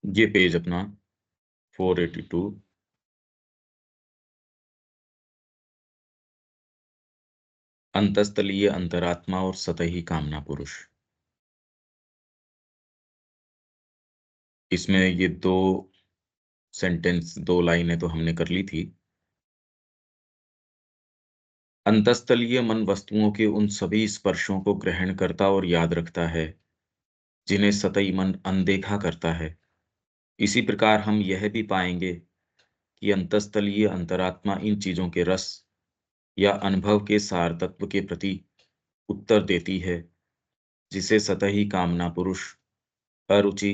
ये पेज अपना 482। अंतस्तलीय अंतरात्मा और सतही कामना पुरुष। इसमें ये दो सेंटेंस, दो लाइनें तो हमने कर ली थी। अंतस्तलीय मन वस्तुओं के उन सभी स्पर्शों को ग्रहण करता और याद रखता है जिन्हें सतही मन अनदेखा करता है। इसी प्रकार हम यह भी पाएंगे कि अंतस्तलीय अंतरात्मा इन चीजों के रस या अनुभव के सार तत्व के प्रति उत्तर देती है, जिसे सतही कामना पुरुष अरुचि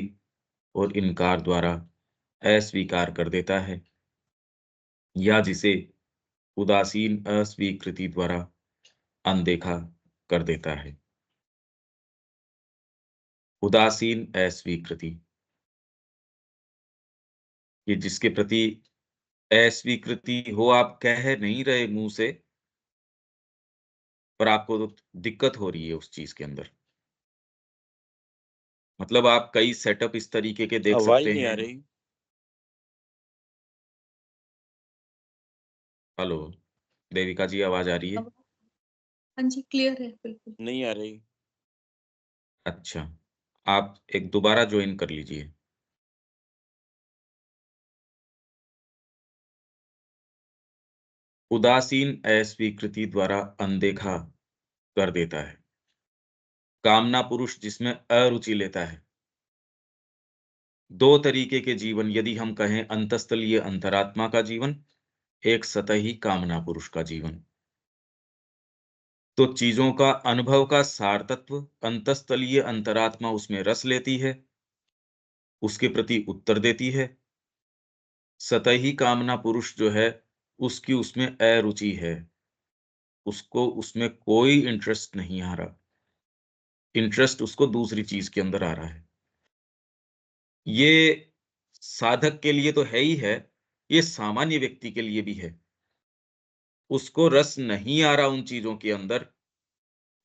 और इनकार द्वारा अस्वीकार कर देता है, या जिसे उदासीन अस्वीकृति द्वारा अनदेखा कर देता है। उदासीन अस्वीकृति, ये जिसके प्रति अस्वीकृति हो, आप कह नहीं रहे मुंह से, पर आपको तो दिक्कत हो रही है उस चीज के अंदर। मतलब आप कई सेटअप इस तरीके के देख आवाज सकते नहीं आ हैं। रही। हेलो देविका जी, आवाज आ रही है? अब हाँ जी, क्लियर है बिल्कुल। नहीं आ रही। अच्छा, आप एक दोबारा ज्वाइन कर लीजिए। उदासीन अस्वीकृति द्वारा अनदेखा कर देता है। कामना पुरुष जिसमें अरुचि लेता है। दो तरीके के जीवन, यदि हम कहें अंतस्तलीय अंतरात्मा का जीवन, एक सतही कामना पुरुष का जीवन। तो चीजों का अनुभव का सार तत्व अंतस्तलीय अंतरात्मा उसमें रस लेती है, उसके प्रति उत्तर देती है। सतही कामना पुरुष जो है, उसकी उसमें अरुचि है, उसको उसमें कोई इंटरेस्ट नहीं आ रहा। इंटरेस्ट उसको दूसरी चीज के अंदर आ रहा है। ये साधक के लिए तो है ही है, ये सामान्य व्यक्ति के लिए भी है। उसको रस नहीं आ रहा उन चीजों के अंदर,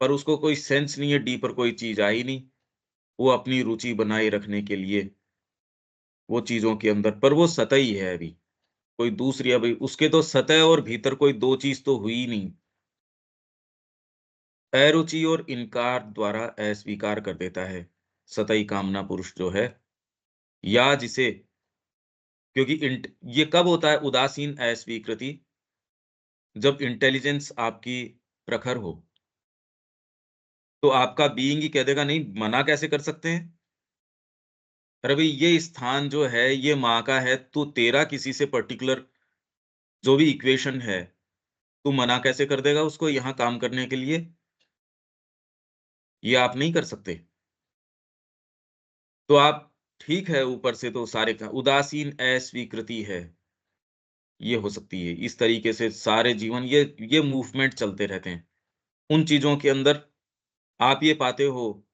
पर उसको कोई सेंस नहीं है, डीपर कोई चीज आई नहीं। वो अपनी रुचि बनाए रखने के लिए वो चीजों के अंदर, पर वो सतही है अभी, कोई दूसरी, अभी उसके तो सतह और भीतर कोई दो चीज तो हुई ही नहीं। अरुचि और इनकार द्वारा अस्वीकार कर देता है सतही कामना पुरुष जो है, या जिसे, क्योंकि ये कब होता है उदासीन अस्वीकृति? जब इंटेलिजेंस आपकी प्रखर हो, तो आपका बीइंग ही कह देगा नहीं, मना कैसे कर सकते हैं? अरे भाई, ये स्थान जो है ये माँ का है, तो तेरा किसी से पर्टिकुलर जो भी इक्वेशन है, तू मना कैसे कर देगा उसको यहाँ काम करने के लिए? ये आप नहीं कर सकते। तो आप, ठीक है, ऊपर से तो सारे उदासीन अस्वीकृति है, ये हो सकती है। इस तरीके से सारे जीवन ये मूवमेंट चलते रहते हैं उन चीजों के अंदर। आप ये पाते हो,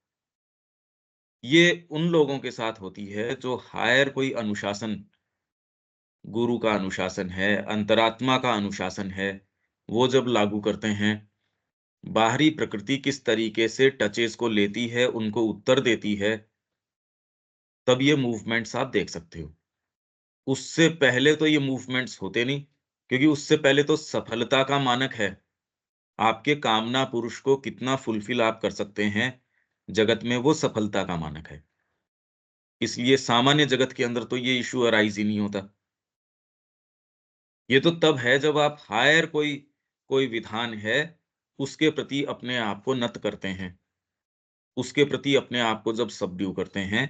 ये उन लोगों के साथ होती है जो हायर कोई अनुशासन, गुरु का अनुशासन है, अंतरात्मा का अनुशासन है, वो जब लागू करते हैं, बाहरी प्रकृति किस तरीके से टचेस को लेती है, उनको उत्तर देती है, तब ये मूवमेंट्स आप देख सकते हो। उससे पहले तो ये मूवमेंट्स होते नहीं, क्योंकि उससे पहले तो सफलता का मानक है। आपके कामना पुरुष को कितना फुलफिल आप कर सकते हैं जगत में, वो सफलता का मानक है। इसलिए सामान्य जगत के अंदर तो ये इश्यू अराइज ही नहीं होता। ये तो तब है जब आप हायर कोई कोई विधान है, उसके प्रति अपने आप को नत करते हैं, उसके प्रति अपने आप को जब सबड्यू करते हैं,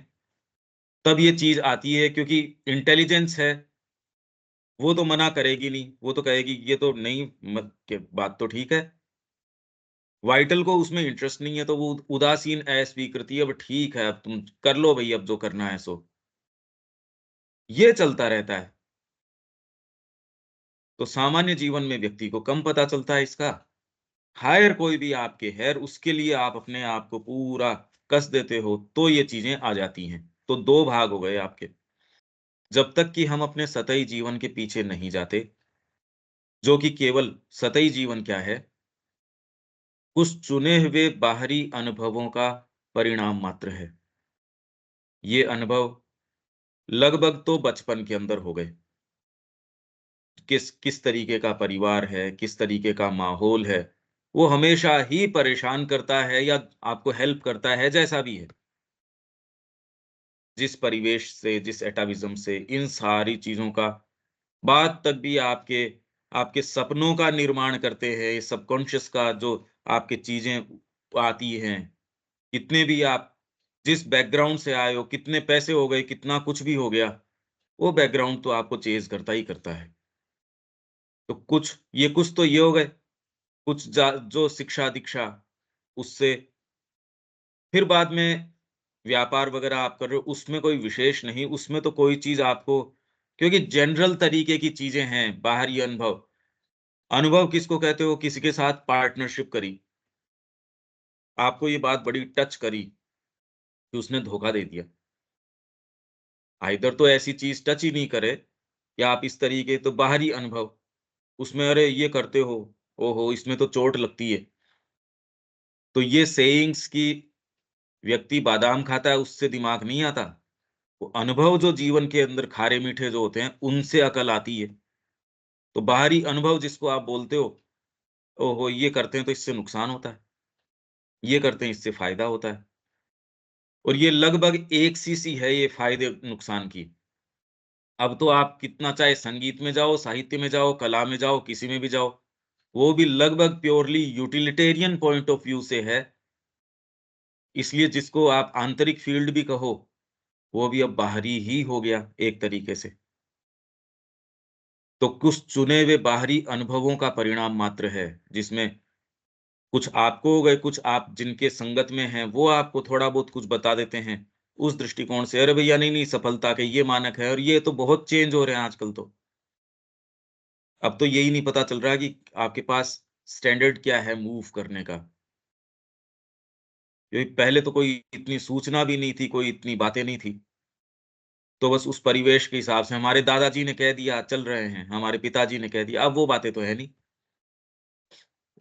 तब ये चीज आती है। क्योंकि इंटेलिजेंस है, वो तो मना करेगी नहीं, वो तो कहेगी ये तो नहीं, मत के बात तो ठीक है। वाइटल को उसमें इंटरेस्ट नहीं है, तो वो उदासीन अस्वीकृति, अब ठीक है, अब तुम कर लो भई, अब जो करना है सो। ये चलता रहता है। तो सामान्य जीवन में व्यक्ति को कम पता चलता है इसका। हायर कोई भी आपके है, उसके लिए आप अपने आप को पूरा कस देते हो, तो ये चीजें आ जाती हैं। तो दो भाग हो गए आपके। जब तक कि हम अपने सतही जीवन के पीछे नहीं जाते, जो कि केवल सतही जीवन क्या है, कुछ चुने हुए बाहरी अनुभवों का परिणाम मात्र है। ये अनुभव लगभग तो बचपन के अंदर हो गए। किस किस तरीके का परिवार है, किस तरीके का माहौल है, वो हमेशा ही परेशान करता है या आपको हेल्प करता है, जैसा भी है। जिस परिवेश से, जिस एटाविज़्म से, इन सारी चीज़ों का बाद तक भी आपके आपके सपनों का निर्माण करते हैं, ये सबकॉन्शियस का जो आपकी चीज़ें आती हैं, कितने भी आप जिस बैकग्राउंड से आए हो, कितने पैसे हो गए, कितना कुछ भी हो गया, वो बैकग्राउंड तो आपको चेज़ करता ही करता है। तो कुछ तो ये हो गए, कुछ जा जो शिक्षा-दीक्षा उससे फिर बाद में व्यापार वगैरह आप कर रहे हो, उसमें कोई विशेष नहीं, उसमें तो कोई चीज़ आपको क्योंकि जनरल तरीके की चीज़ें हैं, बाहरी अनुभव। अनुभव किसको कहते हो? किसी के साथ पार्टनरशिप करी, आपको ये बात बड़ी टच करी कि उसने धोखा दे दिया। आइदर तो ऐसी चीज़ टच ही नहीं करे या आप इस तरीके तो बाहरी अनुभव, उसमें अरे ये करते हो, ओहो! इसमें तो चोट लगती है। तो ये सेयिंग्स कि व्यक्ति बादाम खाता है, उससे दिमाग नहीं आता। वो अनुभव जो जीवन के अंदर खारे-मीठे जो होते हैं, उनसे अकल आती है। तो बाहरी अनुभव जिसको आप बोलते हो, ओहो! ये करते हैं तो इससे नुकसान होता है, ये करते हैं इससे फ़ायदा होता है। और ये लगभग एक सी है ये फ़ायदे-नुकसान की। अब तो आप कितना चाहे संगीत में जाओ, साहित्य में जाओ, कला में जाओ, किसी में भी जाओ, वो भी लगभग purely utilitarian point of view से है। इसलिए जिसको आप आंतरिक फ़ील्ड भी कहो, वो भी अब बाहरी ही हो गया एक तरीके से। तो कुछ चुने हुए बाहरी अनुभवों का परिणाम मात्र है, जिसमें कुछ आपको हो गए, कुछ आप जिनके संगत में हैं, वो आपको थोड़ा बहुत कुछ बता देते हैं, उस दृष्टिकोण से, "अरे भैया नहीं, नहीं सफलता के ये मानक है और ये तो बहुत चेंज हो रहे हैं आजकल तो।" अब तो यही नहीं पता चल रहा कि आपके पास स्टैंडर्ड क्या है मूव करने का। क्योंकि पहले तो कोई इतनी सूचना भी नहीं थी, कोई इतनी बातें नहीं थी। तो बस उस परिवेश के हिसाब से हमारे दादाजी ने कह दिया, चल रहे हैं, हमारे पिताजी ने कह दिया, अब वो बातें तो है नहीं।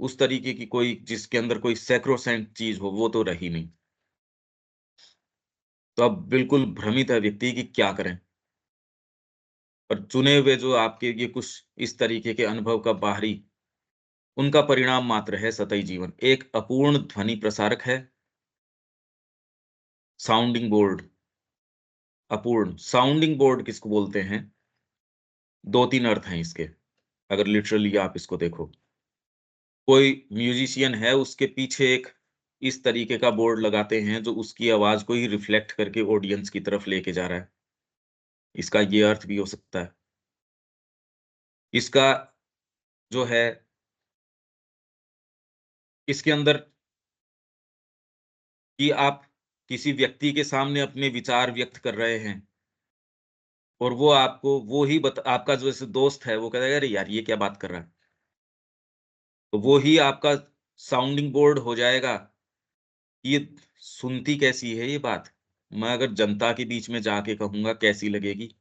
उस तरीके की कोई जिसके अंदर कोई सैक्रोसैंक्ट चीज़ हो, वो तो रही नहीं। तो अब बिल्कुल भ्रमित है व्यक्ति कि क्या करें? और चुने हुए जो आपके ये कुछ इस तरीके के अनुभव का बाहरी, उनका परिणाम मात्र है सतही जीवन। एक अपूर्ण ध्वनि प्रसारक है, साउंडिंग बोर्ड, अपूर्ण। साउंडिंग बोर्ड किसको बोलते हैं? 2-3 अर्थ हैं इसके, अगर लिटरली आप इसको देखो। कोई म्यूज़िशियन है, उसके पीछे एक इस तरीके का बोर्ड लगाते हैं, जो उसकी आवाज़ को ही रिफ्लेक्ट करके ऑडियंस की तरफ लेके जा रहा है। इसका ये अर्थ भी हो सकता है। इसका जो है, इसके अंदर कि आप किसी व्यक्ति के सामने अपने विचार व्यक्त कर रहे हैं और वो आपको वो ही आपका जो जैसे दोस्त है, वो कहता है, "अरे यार, ये क्या बात कर रहा है?" तो वो ही आपका साउंडिंग बोर्ड हो जाएगा, कि ये सुनती कैसी है ये बात? मैं अगर जनता के बीच में जाके कहूँगा, कैसी लगेगी?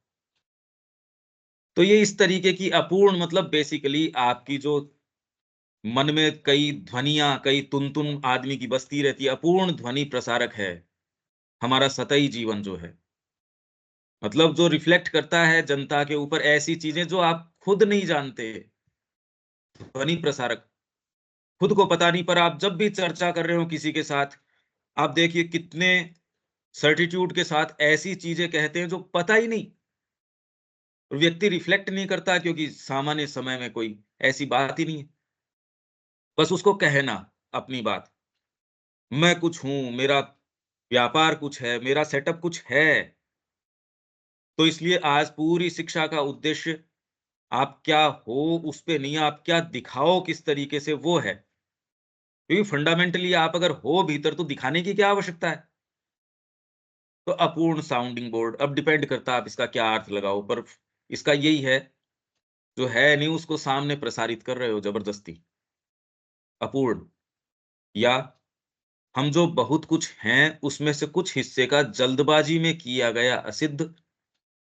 तो ये इस तरीके की अपूर्ण मतलब बेसिकली आपकी जो मन में कई ध्वनियाँ, कई तुन-तुन आदमी की बसती रहती है, अपूर्ण ध्वनि प्रसारक है, हमारा सतही जीवन जो है। मतलब जो रिफ्लेक्ट करता है जनता के ऊपर ऐसी चीज़ें जो आप खुद नहीं जानते, ध्वनि प्रसारक। खुद को पता नहीं पर आप जब भी चर्चा कर रहे हो किसी के साथ, आप देखिए कितने सर्टिट्यूड के साथ ऐसी चीज़ें कहते हैं जो पता ही नहीं और व्यक्ति रिफ्लेक्ट नहीं करता क्योंकि सामान्य समय में कोई ऐसी बात ही नहीं है। बस उसको कहना अपनी बात। मैं कुछ हूँ, मेरा व्यापार कुछ है, मेरा सेटअप कुछ है। तो इसलिए आज पूरी शिक्षा का उद्देश्य आप क्या हो उस पे नहीं, आप क्या दिखाओ किस तरीके से वो है। क्योंकि फंडामेंटली आप अगर हो भीतर तो दिखाने की क्या आवश्यकता है? तो अपूर्ण साउंडिंग बोर्ड, अब डिपेंड करता है आप इसका क्या अर्थ लगाओ, पर इसका यही है, जो है नहीं उसको सामने प्रसारित कर रहे हो ज़बरदस्ती। अपूर्ण या हम जो बहुत कुछ हैं, उसमें से कुछ हिस्से का जल्दबाजी में किया गया असिद्ध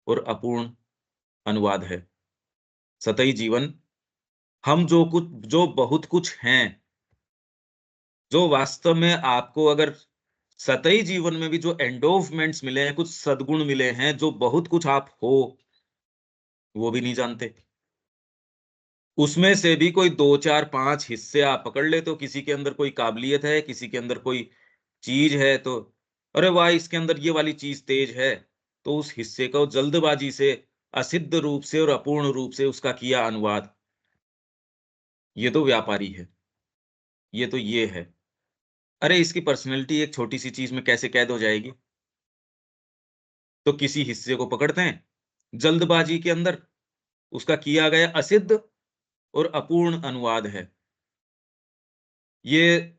और अपूर्ण अनुवाद है। सतही जीवन, हम जो बहुत कुछ हैं, जो वास्तव में आपको अगर सतही जीवन में भी जो एंडोर्फमेंट्स मिले हैं, कुछ सद्गुण मिले हैं, जो बहुत कुछ आप हो, वो भी नहीं जानते। उसमें से भी कोई 2, 4, 5 हिस्से आप पकड़ लेते हो, किसी के अंदर कोई काबिलियत है, किसी के अंदर कोई चीज़ है तो अरे वाह! इसके अंदर ये वाली चीज़ तेज है, तो उस हिस्से को जल्दबाज़ी से, असिद्ध रूप से और अपूर्ण रूप से उसका किया अनुवाद। ये तो व्यापारी है, ये तो ये है। अरे इसकी पर्सनैलिटी एक छोटी-सी चीज़ में कैसे कैद हो जाएगी? तो किसी हिस्से को पकड़ते हैं, जल्दबाज़ी के अंदर उसका किया गया असिद्ध और अपूर्ण अनुवाद है। ये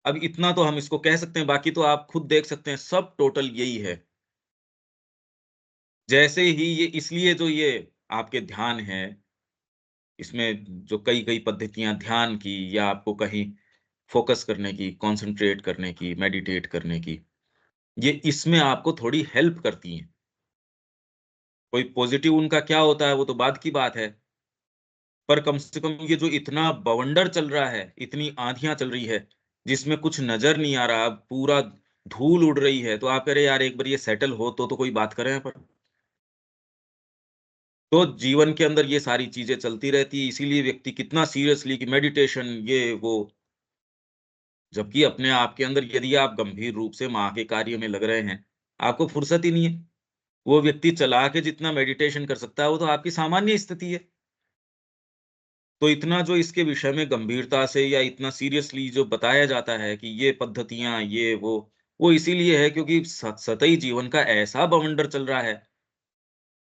अब इतना तो हम इसको कह सकते हैं, बाकी तो आप खुद देख सकते हैं, सब टोटल यही है। जैसे ही ये इसलिए जो ये आपके ध्यान है, इसमें जो कई-कई पद्धतियाँ ध्यान की या आपको कहीं फ़ोकस करने की, कॉन्सन्ट्रेट करने की, मेडिटेट करने की, ये इसमें आपको थोड़ी हेल्प करती हैं। कोई पॉज़िटिव उनका क्या होता है, वो तो बाद की बात है। पर कम से कम ये जो इतना बवंडर चल रहा है, इतनी आँधियाँ चल रही है, जिसमें कुछ नज़र नहीं आ रहा, पूरा धूल उड़ रही है, तो आप कह रहे यार एक बार ये सेटल हो तो कोई बात करें अपन। तो जीवन के अंदर ये सारी चीज़ें चलती रहती है, इसीलिए व्यक्ति कितना सीरियसली कि मेडिटेशन ये वो, जबकि अपने आप के अंदर यदि आप गंभीर रूप से माँ के कार्य में लग रहे हैं, आपको फुर्सत ही नहीं है। वो व्यक्ति चला के जितना मेडिटेशन कर सकता है, वो तो आपकी सामान्य स्थिति है। तो इतना जो इसके विषय में गंभीरता से या इतना सीरियसली जो बताया जाता है कि ये पद्धतियाँ, ये वो इसीलिए है क्योंकि सतही जीवन का ऐसा बवंडर चल रहा है।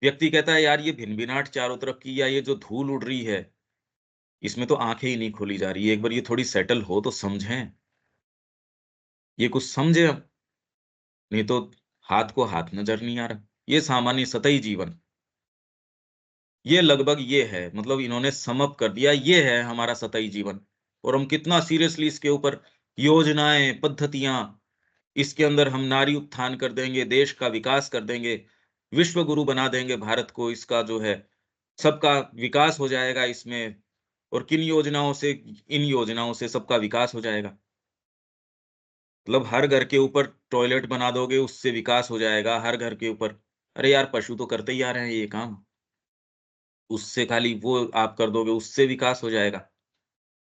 व्यक्ति कहता है यार ये भिनभिनाहट चारों तरफ की या ये जो धूल उड़ रही है, इसमें तो आँखें ही नहीं खोली जा रही है। एक बार ये थोड़ी सेटल हो तो समझें, ये कुछ समझें हम, नहीं तो हाथ को हाथ नज़र नहीं आ रहा। ये सामान्य सतही जीवन, ये लगभग ये है, मतलब इन्होंने सम अप कर दिया, ये है हमारा सतही जीवन। और हम कितना सीरियसली इसके ऊपर योजनाएँ, पद्धतियाँ, इसके अंदर हम नारी उत्थान कर देंगे, देश का विकास कर देंगे, विश्व गुरु बना देंगे भारत को, इसका जो है सबका विकास हो जाएगा इसमें। और किन योजनाओं से, इन योजनाओं से सबका विकास हो जाएगा। मतलब हर घर के ऊपर टॉयलेट बना दोगे, उससे विकास हो जाएगा, हर घर के ऊपर। अरे यार, पशु तो करते ही आ रहे हैं ये काम, उससे खाली वो आप कर दोगे, उससे विकास हो जाएगा।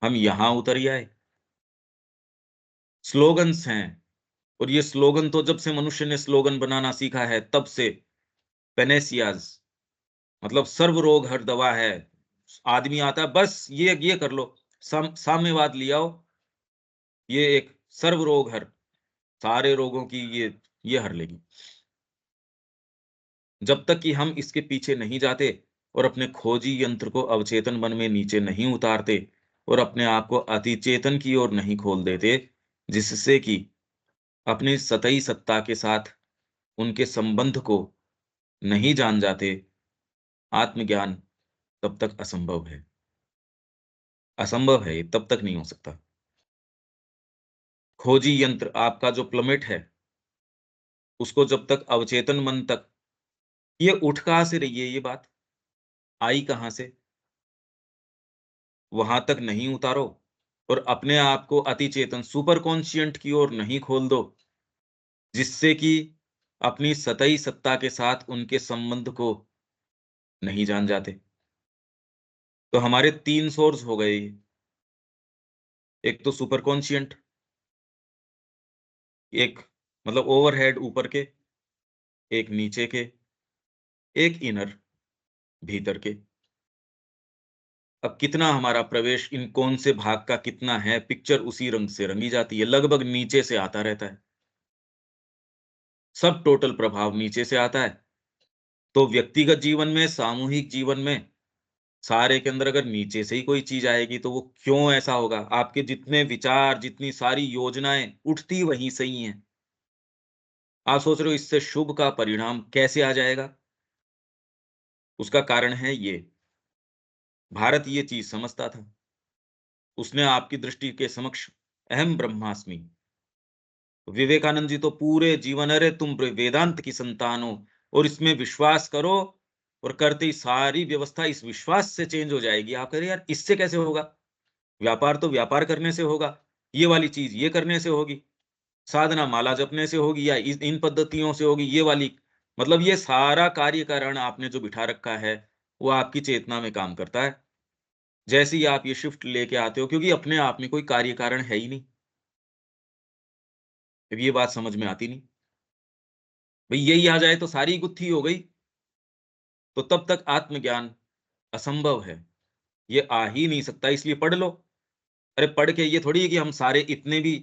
हम यहाँ उतर ही आए। स्लोगन्स हैं, और ये स्लोगन तो जब से मनुष्य ने स्लोगन बनाना सीखा है, तब से पेनेसियाज़, मतलब सर्व रोग हर दवा है। आदमी आता है, बस ये कर लो, साम्यवाद ले आओ, ये एक सर्व रोग हर, सारे रोगों की ये हर लेगी। जब तक कि हम इसके पीछे नहीं जाते और अपने खोजी यंत्र को अवचेतन मन में नीचे नहीं उतारते और अपने आप को अतिचेतन की ओर नहीं खोल देते, जिससे कि अपनी सतही सत्ता के साथ उनके संबंध को नहीं जान जाते, आत्मज्ञान तब तक असंभव है। असंभव है, ये तब तक नहीं हो सकता। खोजी यंत्र आपका जो प्लमेट है, उसको जब तक अवचेतन मन तक, ये उठ कहाँ से रही है ये बात? आई कहाँ से? वहां तक नहीं उतारो और अपने आप को अति चेतन सुपर कॉन्शियंट की ओर नहीं खोल दो, जिससे कि अपनी सतही सत्ता के साथ उनके संबंध को नहीं जान जाते। तो हमारे 3 सोर्स हो गए ये। एक तो सुपर कॉन्शियंट, एक मतलब ओवरहेड ऊपर के, एक नीचे के, एक इनर भीतर के। अब कितना हमारा प्रवेश इन कौन से भाग का कितना है, पिक्चर उसी रंग से रंगी जाती है, लगभग नीचे से आता रहता है। सब टोटल प्रभाव नीचे से आता है। तो व्यक्तिगत जीवन में, सामूहिक जीवन में, सारे के अंदर अगर नीचे से ही कोई चीज़ आएगी, तो वो क्यों ऐसा होगा? आपके जितने विचार, जितनी सारी योजनाएँ उठती वहीं से ही हैं। आप सोच रहे हो इससे शुभ का परिणाम कैसे आ जाएगा? उसका कारण है ये, भारत ये चीज़ समझता था। उसने आपकी दृष्टि के समक्ष अहम ब्रह्मास्मि, विवेकानंद जी तो पूरे जीवन, अरे तुम वेदांत की संतान हो और इसमें विश्वास करो, और करते ही सारी व्यवस्था इस विश्वास से चेंज हो जाएगी। आप कह रहे यार इससे कैसे होगा? व्यापार तो व्यापार करने से होगा, ये वाली चीज़ ये करने से होगी। साधना माला जपने से होगी या इन पद्धतियों से होगी, ये वाली, मतलब ये सारा कार्यकारण आपने जो बिठा रखा है, वो आपकी चेतना में काम करता है। जैसे ही आप ये शिफ्ट लेके आते हो, क्योंकि अपने आप में कोई कार्य कारण है ही नहीं। अब ये बात समझ में आती नहीं। भई यही आ जाए तो सारी गुत्थी हो गई, तो तब तक आत्मज्ञान असंभव है। ये आ ही नहीं सकता, इसलिए पढ़ लो। अरे पढ़ के ये थोड़ी है कि हम सारे इतने भी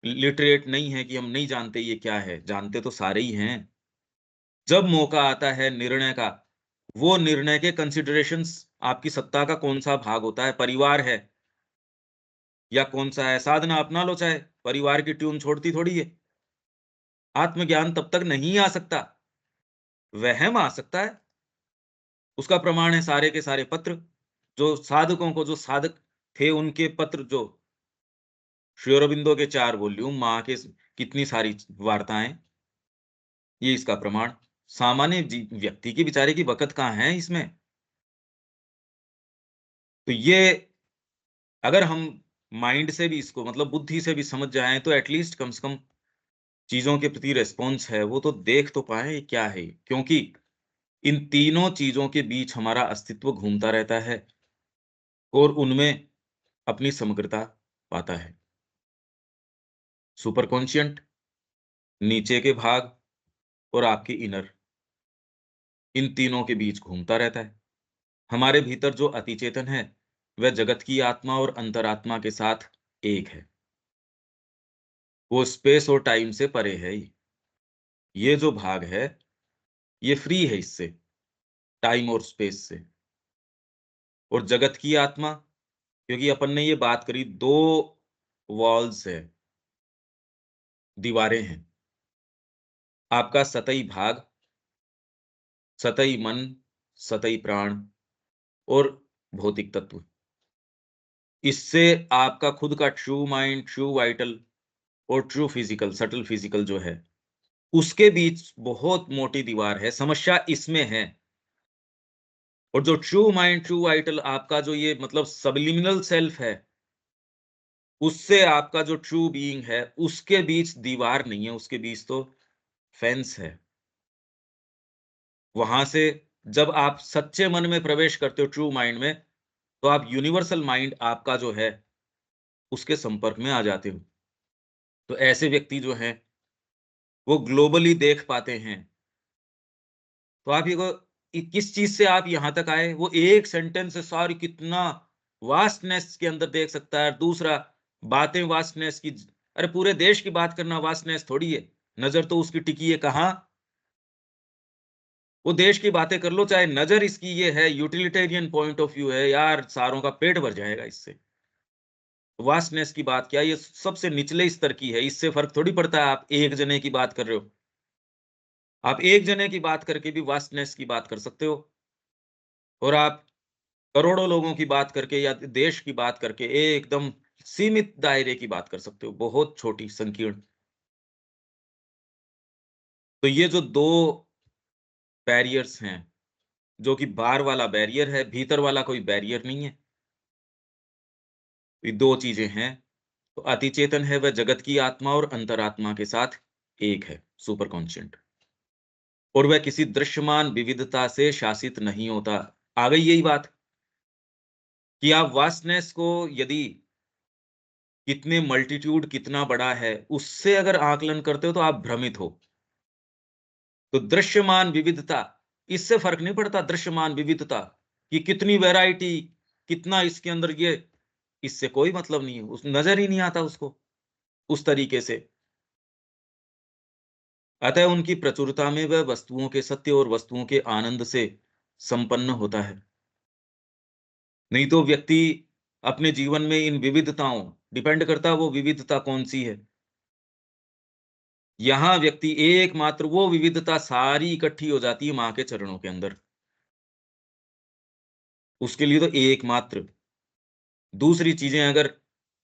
लिटरेट नहीं है कि हम नहीं जानते ये क्या है, जानते तो सारे ही हैं। जब मौका आता है निर्णय का, वो निर्णय के कंसिडरेशंस, आपकी सत्ता का कौन-सा भाग होता है, परिवार है या कौन-सा है, साधना अपना लो चाहे, परिवार की ट्यून छोड़ती थोड़ी है। आत्मज्ञान तब तक नहीं आ सकता, वहम आ सकता है। उसका प्रमाण है सारे के सारे पत्र, जो साधकों को, जो साधक थे उनके पत्र, जो श्री अरबिंदो के 4 वॉल्यूम, माँ के कितनी सारी वार्ताएँ, ये इसका प्रमाण। सामान्य व्यक्ति की, बेचारे की बकत कहाँ है इसमें? तो ये अगर हम माइंड से भी इसको, मतलब बुद्धि से भी समझ जाएँ, तो एटलीस्ट कम से कम चीज़ों के प्रति रिस्पॉन्स है, वो तो देख तो पाएँ ये क्या है? क्योंकि इन तीनों चीज़ों के बीच हमारा अस्तित्व घूमता रहता है और उनमें अपनी समग्रता पाता है। सुपर कॉन्शिएंट, नीचे के भाग और आपकी इनर, इन तीनों के बीच घूमता रहता है। हमारे भीतर जो अतिचेतन है, वह जगत की आत्मा और अंतरात्मा के साथ एक है। वो स्पेस और टाइम से परे है ही। ये जो भाग है, ये फ्री है इससे, टाइम और स्पेस से। और जगत की आत्मा, क्योंकि अपन ने ये बात करी, 2 वॉल्स है, दीवारें हैं। आपका सतही भाग, सतही मन, सतही प्राण और भौतिक तत्व। इससे आपका खुद का ट्रू माइंड, ट्रू वाइटल और ट्रू फिजिकल, सटल फिजिकल जो है, उसके बीच बहुत मोटी दीवार है। समस्या इसमें है। और जो ट्रू माइंड, ट्रू वाइटल, आपका जो ये मतलब सबलिमिनल सेल्फ है, उससे आपका जो ट्रू बीइंग है, उसके बीच दीवार नहीं है, उसके बीच तो फेंस है। वहां से जब आप सच्चे मन में प्रवेश करते हो, ट्रू माइंड में, तो आप यूनिवर्सल माइंड आपका जो है, उसके संपर्क में आ जाते हो। तो ऐसे व्यक्ति जो हैं, वो ग्लोबली देख पाते हैं। तो आप ये को किस चीज से आप यहां तक आए, वो एक सेंटेंस से सारी कितना वास्टनेस के अंदर देख सकता है। दूसरा, बातें वास्टनेस की, अरे पूरे देश की बात करना वास्टनेस थोड़ी है। नजर तो उसकी टिकी है कहाँ? वो देश की बातें कर लो, चाहे नजर इसकी ये है, यूटिलिटेरियन पॉइंट ऑफ व्यू है, यार सारों का पेट भर जाएगा इससे। वास्टनेस की बात क्या, ये सबसे निचले स्तर की है, इससे फर्क थोड़ी पड़ता है आप एक जने की बात कर रहे हो। आप एक जने की बात करके भी वास्टनेस की बात कर सकते हो, और आप करोड़ों लोगों की बात करके या देश की बात करके एकदम सीमित दायरे की बात कर सकते हो, बहुत छोटी संकीर्ण। तो ये जो 2 बैरियर्स हैं, जो कि बाहर वाला बैरियर है, भीतर वाला कोई बैरियर नहीं है। ये 2 चीजें हैं। तो अतिचेतन है, वह जगत की आत्मा और अंतरात्मा के साथ एक है, सुपर कॉन्शिएंट। और वह किसी दृश्यमान विविधता से शासित नहीं होता। आ गई यही बात कि आप वास्टनेस को, यदि कितने मल्टीट्यूड कितना बड़ा है, उससे अगर आकलन करते हो, तो आप भ्रमित हो। तो दृश्यमान विविधता, इससे फ़र्क नहीं पड़ता, दृश्यमान विविधता कि कितनी वैरायटी, कितना इसके अंदर ये, इससे कोई मतलब नहीं है, उस नज़र ही नहीं आता उसको, उस तरीके से। अतः उनकी प्रचुरता में वह वस्तुओं के सत्य और वस्तुओं के आनंद से संपन्न होता है। नहीं तो व्यक्ति अपने जीवन में इन विविधताओं, डिपेंड करता है वो विविधता कौन-सी है। यहाँ व्यक्ति एकमात्र, वो विविधता सारी इकट्ठी हो जाती है माँ के चरणों के अंदर। उसके लिए तो एकमात्र, दूसरी चीज़ें अगर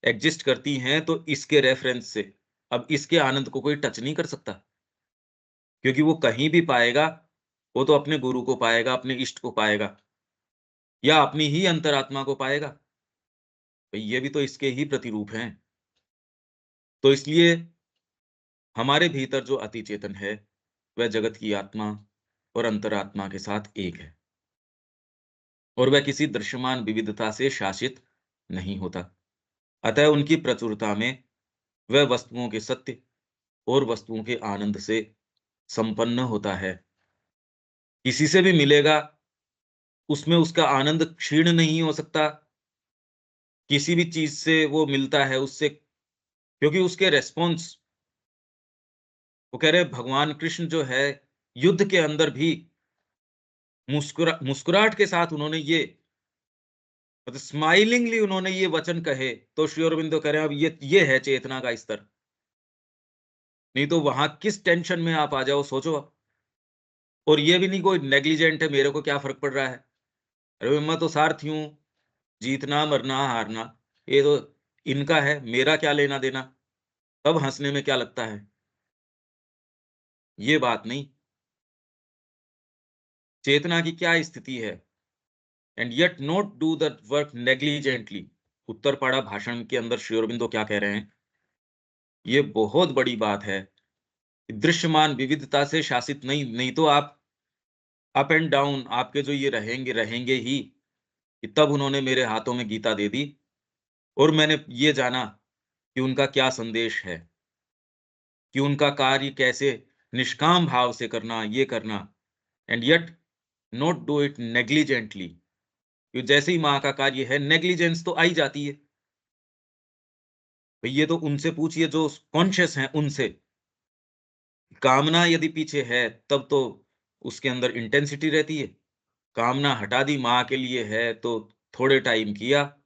एग्ज़िस्ट करती हैं, तो इसके रेफ़रेंस से। अब इसके आनंद को कोई टच नहीं कर सकता, क्योंकि वो कहीं भी पाएगा, वो तो अपने गुरु को पाएगा, अपने इष्ट को पाएगा, या अपनी ही अंतरात्मा को पाएगा। भई ये भी तो इसके ही प्रतिरूप हैं। तो इसलिए हमारे भीतर जो अति चेतन है, वह जगत की आत्मा और अंतरात्मा के साथ एक है, और वह किसी दृश्यमान विविधता से शासित नहीं होता। अतः उनकी प्रचुरता में वह वस्तुओं के सत्य और वस्तुओं के आनंद से संपन्न होता है। किसी से भी मिलेगा, उसमें उसका आनंद क्षीण नहीं हो सकता। किसी भी चीज से वो मिलता है उससे, क्योंकि उसके रेस्पॉन्स, वो कह रहे हैं भगवान कृष्ण जो है, युद्ध के अंदर भी मुस्कुराहट के साथ उन्होंने ये, मतलब स्माइलिंगली उन्होंने ये वचन कहे, तो श्री अरविंदो कह रहे हैं अब ये है चेतना का स्तर। नहीं तो वहां किस टेंशन में आप आ जाओ, सोचो आप। और ये भी नहीं कोई नेग्लिजेंट है, मेरे को क्या फर्क पड़ रहा है, अरे मैं तो सारथी हूं, जीतना मरना हारना ये तो इनका है, मेरा क्या लेना देना, तब हंसने में क्या लगता है, ये बात नहीं। चेतना की क्या स्थिति है, and yet not do the work negligently. Uttarpara भाषण के अंदर श्री अरविंदो क्या कह रहे हैं, ये बहुत बड़ी बात है। दृश्यमान विविधता से शासित नहीं, नहीं तो आप अप एंड डाउन आपके जो ये रहेंगे रहेंगे ही। कि तब उन्होंने मेरे हाथों में गीता दे दी, और मैंने ये जाना कि उनका क्या संदेश है, कि उनका कार्य कैसे निष्काम भाव से करना, ये करना, and yet not do it negligently. जैसे ही माँ का कार्य है, नेग्लिजेंस तो आई जाती है भाई, ये तो उनसे पूछिए जो कॉन्शियस हैं उनसे। कामना यदि पीछे है, तब तो उसके अंदर इंटेंसिटी रहती है। कामना हटा दी, माँ के लिए है तो थोड़े टाइम किया,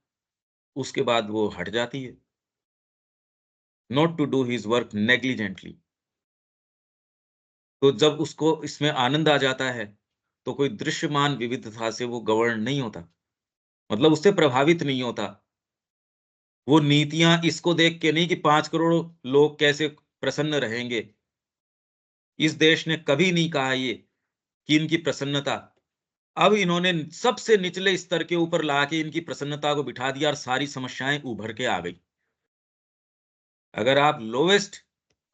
उसके बाद वो हट जाती है। Not to do his work negligently. तो जब उसको इसमें आनंद आ जाता है, तो कोई दृश्यमान विविधता से वो गवर्न नहीं होता, मतलब उससे प्रभावित नहीं होता। वो नीतियां इसको देख के नहीं कि 5 करोड़ लोग कैसे प्रसन्न रहेंगे। इस देश ने कभी नहीं कहा ये कि इनकी प्रसन्नता, अब इन्होंने सबसे निचले स्तर के ऊपर लाके इनकी प्रसन्नता को बिठा दिया और सारी समस्याएं उभर के आ गई। अगर आप लोवेस्ट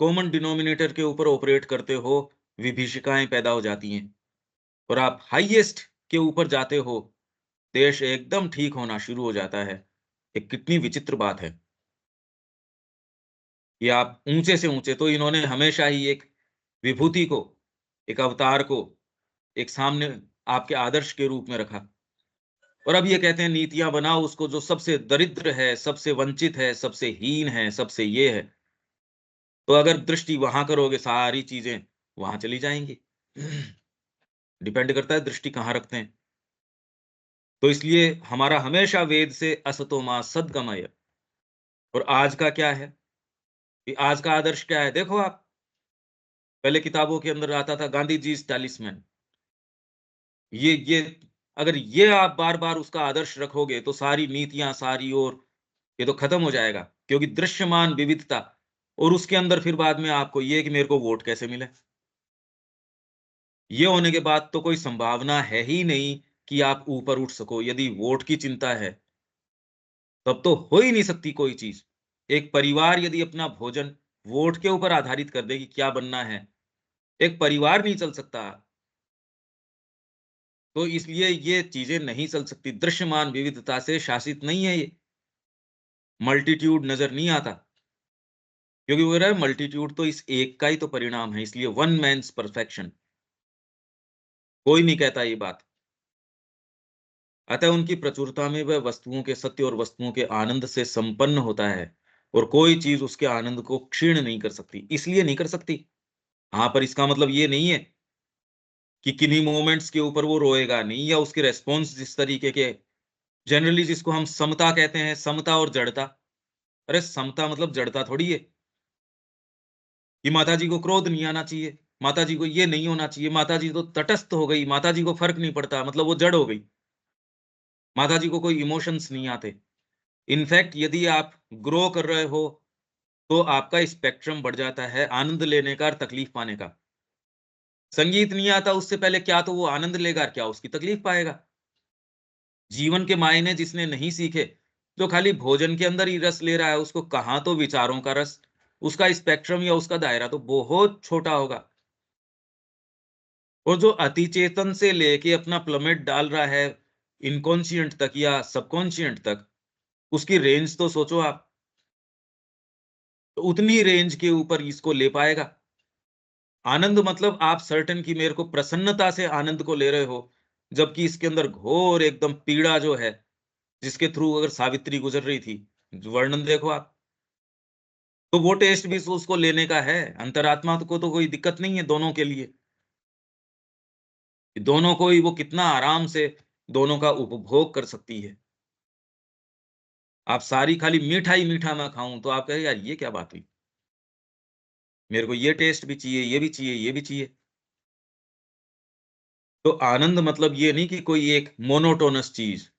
कॉमन डिनोमिनेटर के ऊपर ऑपरेट करते हो, विभीषिकाएं पैदा हो जाती हैं, और आप हाईएस्ट के ऊपर जाते हो, देश एकदम ठीक होना शुरू हो जाता है। एक कितनी विचित्र बात है कि आप ऊंचे से ऊंचे, तो इन्होंने हमेशा ही एक विभूति को, एक अवतार को एक सामने आपके आदर्श के रूप में रखा, और अब ये कहते हैं नीतियां बनाओ उसको जो सबसे दरिद्र है, सबसे वंचित है, सबसे हीन है, सबसे ये है। तो अगर दृष्टि वहां करोगे, सारी चीजें वहां चली जाएंगी। डिपेंड करता है दृष्टि कहाँ रखते हैं। तो इसलिए हमारा हमेशा वेद से असतो मां सद्गमय। और आज का क्या है, कि आज का आदर्श क्या है, देखो आप, पहले किताबों के अंदर आता था गांधी जी टैलिस्मैन। ये अगर ये आप बार बार उसका आदर्श रखोगे, तो सारी नीतियां सारी और ये तो खत्म हो जाएगा, क्योंकि दृश्यमान विविधता, और उसके अंदर फिर बाद में आपको ये कि मेरे को वोट कैसे मिले, ये होने के बाद तो कोई संभावना है ही नहीं कि आप ऊपर उठ सको। यदि वोट की चिंता है, तब तो हो ही नहीं सकती कोई चीज। एक परिवार यदि अपना भोजन वोट के ऊपर आधारित कर दे कि क्या बनना है, एक परिवार नहीं चल सकता। तो इसलिए ये चीजें नहीं चल सकती, दृश्यमान विविधता से शासित नहीं है ये। मल्टीट्यूड नजर नहीं आता, क्योंकि वो कह रहा है मल्टीट्यूड तो इस एक का ही तो परिणाम है, इसलिए वन मैन्स परफेक्शन। कोई नहीं कहता ये बात। अतः उनकी प्रचुरता में वह वस्तुओं के सत्य और वस्तुओं के आनंद से संपन्न होता है, और कोई चीज उसके आनंद को क्षीण नहीं कर सकती, इसलिए नहीं कर सकती। हाँ, पर इसका मतलब ये नहीं है कि किन्हीं मोमेंट्स के ऊपर वो रोएगा नहीं, या उसके रेस्पॉन्स जिस तरीके के, जनरली जिसको हम समता कहते हैं, समता और जड़ता। अरे समता मतलब जड़ता थोड़ी है कि माता जी को क्रोध नहीं आना चाहिए, माता जी को ये नहीं होना चाहिए, माता जी तो तटस्थ हो गई, माता जी को फर्क नहीं पड़ता, मतलब वो जड़ हो गई, माता जी को कोई इमोशंस नहीं आते। इनफैक्ट यदि आप ग्रो कर रहे हो, तो आपका स्पेक्ट्रम बढ़ जाता है आनंद लेने का और तकलीफ पाने का। संगीत नहीं आता, उससे पहले क्या तो वो आनंद लेगा, क्या उसकी तकलीफ पाएगा। जीवन के मायने जिसने नहीं सीखे, जो खाली भोजन के अंदर ही रस ले रहा है, उसको कहाँ तो विचारों का रस, उसका स्पेक्ट्रम या उसका दायरा तो बहुत छोटा होगा। और जो अतिचेतन से लेके अपना प्लमेट डाल रहा है इनकॉन्शिएंट तक या सबकॉन्शिएंट तक, उसकी रेंज तो सोचो आप। तो उतनी रेंज के ऊपर इसको ले पाएगा। आनंद मतलब आप सर्टेन कि मेरे को प्रसन्नता से आनंद को ले रहे हो, जबकि इसके अंदर घोर एकदम पीड़ा जो है, जिसके थ्रू अगर सावित्री गुजर रही थी, वर्णन देखो आप। तो वो टेस्ट भी उसको लेने का है। अंतरात्मा को तो कोई दिक्कत नहीं है दोनों के लिए। दोनों को ही वो कितना आराम से दोनों का उपभोग कर सकती है। आप सारी खाली मीठा ही मीठा मैं खाऊं तो आप कहे यार ये क्या बात हुई, मेरे को ये टेस्ट भी चाहिए, ये भी चाहिए, ये भी चाहिए। तो आनंद मतलब ये नहीं कि कोई एक मोनोटोनस चीज।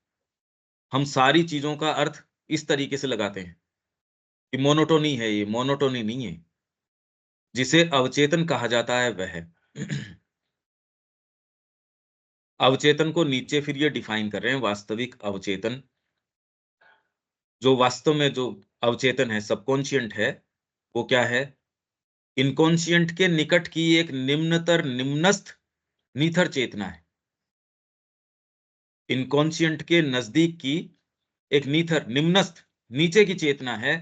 हम सारी चीजों का अर्थ इस तरीके से लगाते हैं कि मोनोटोनी है, ये मोनोटोनी नहीं है। जिसे अवचेतन कहा जाता है वह अवचेतन को नीचे फिर ये डिफाइन कर रहे हैं। वास्तविक अवचेतन, जो वास्तव में जो अवचेतन है, सबकॉन्शियंट है, वो क्या है? इनकॉन्शियंट के निकट की एक निम्नतर निम्नस्थ नीथर चेतना है। इनकॉन्शियंट के नजदीक की एक नीथर निम्नस्थ नीचे की चेतना है।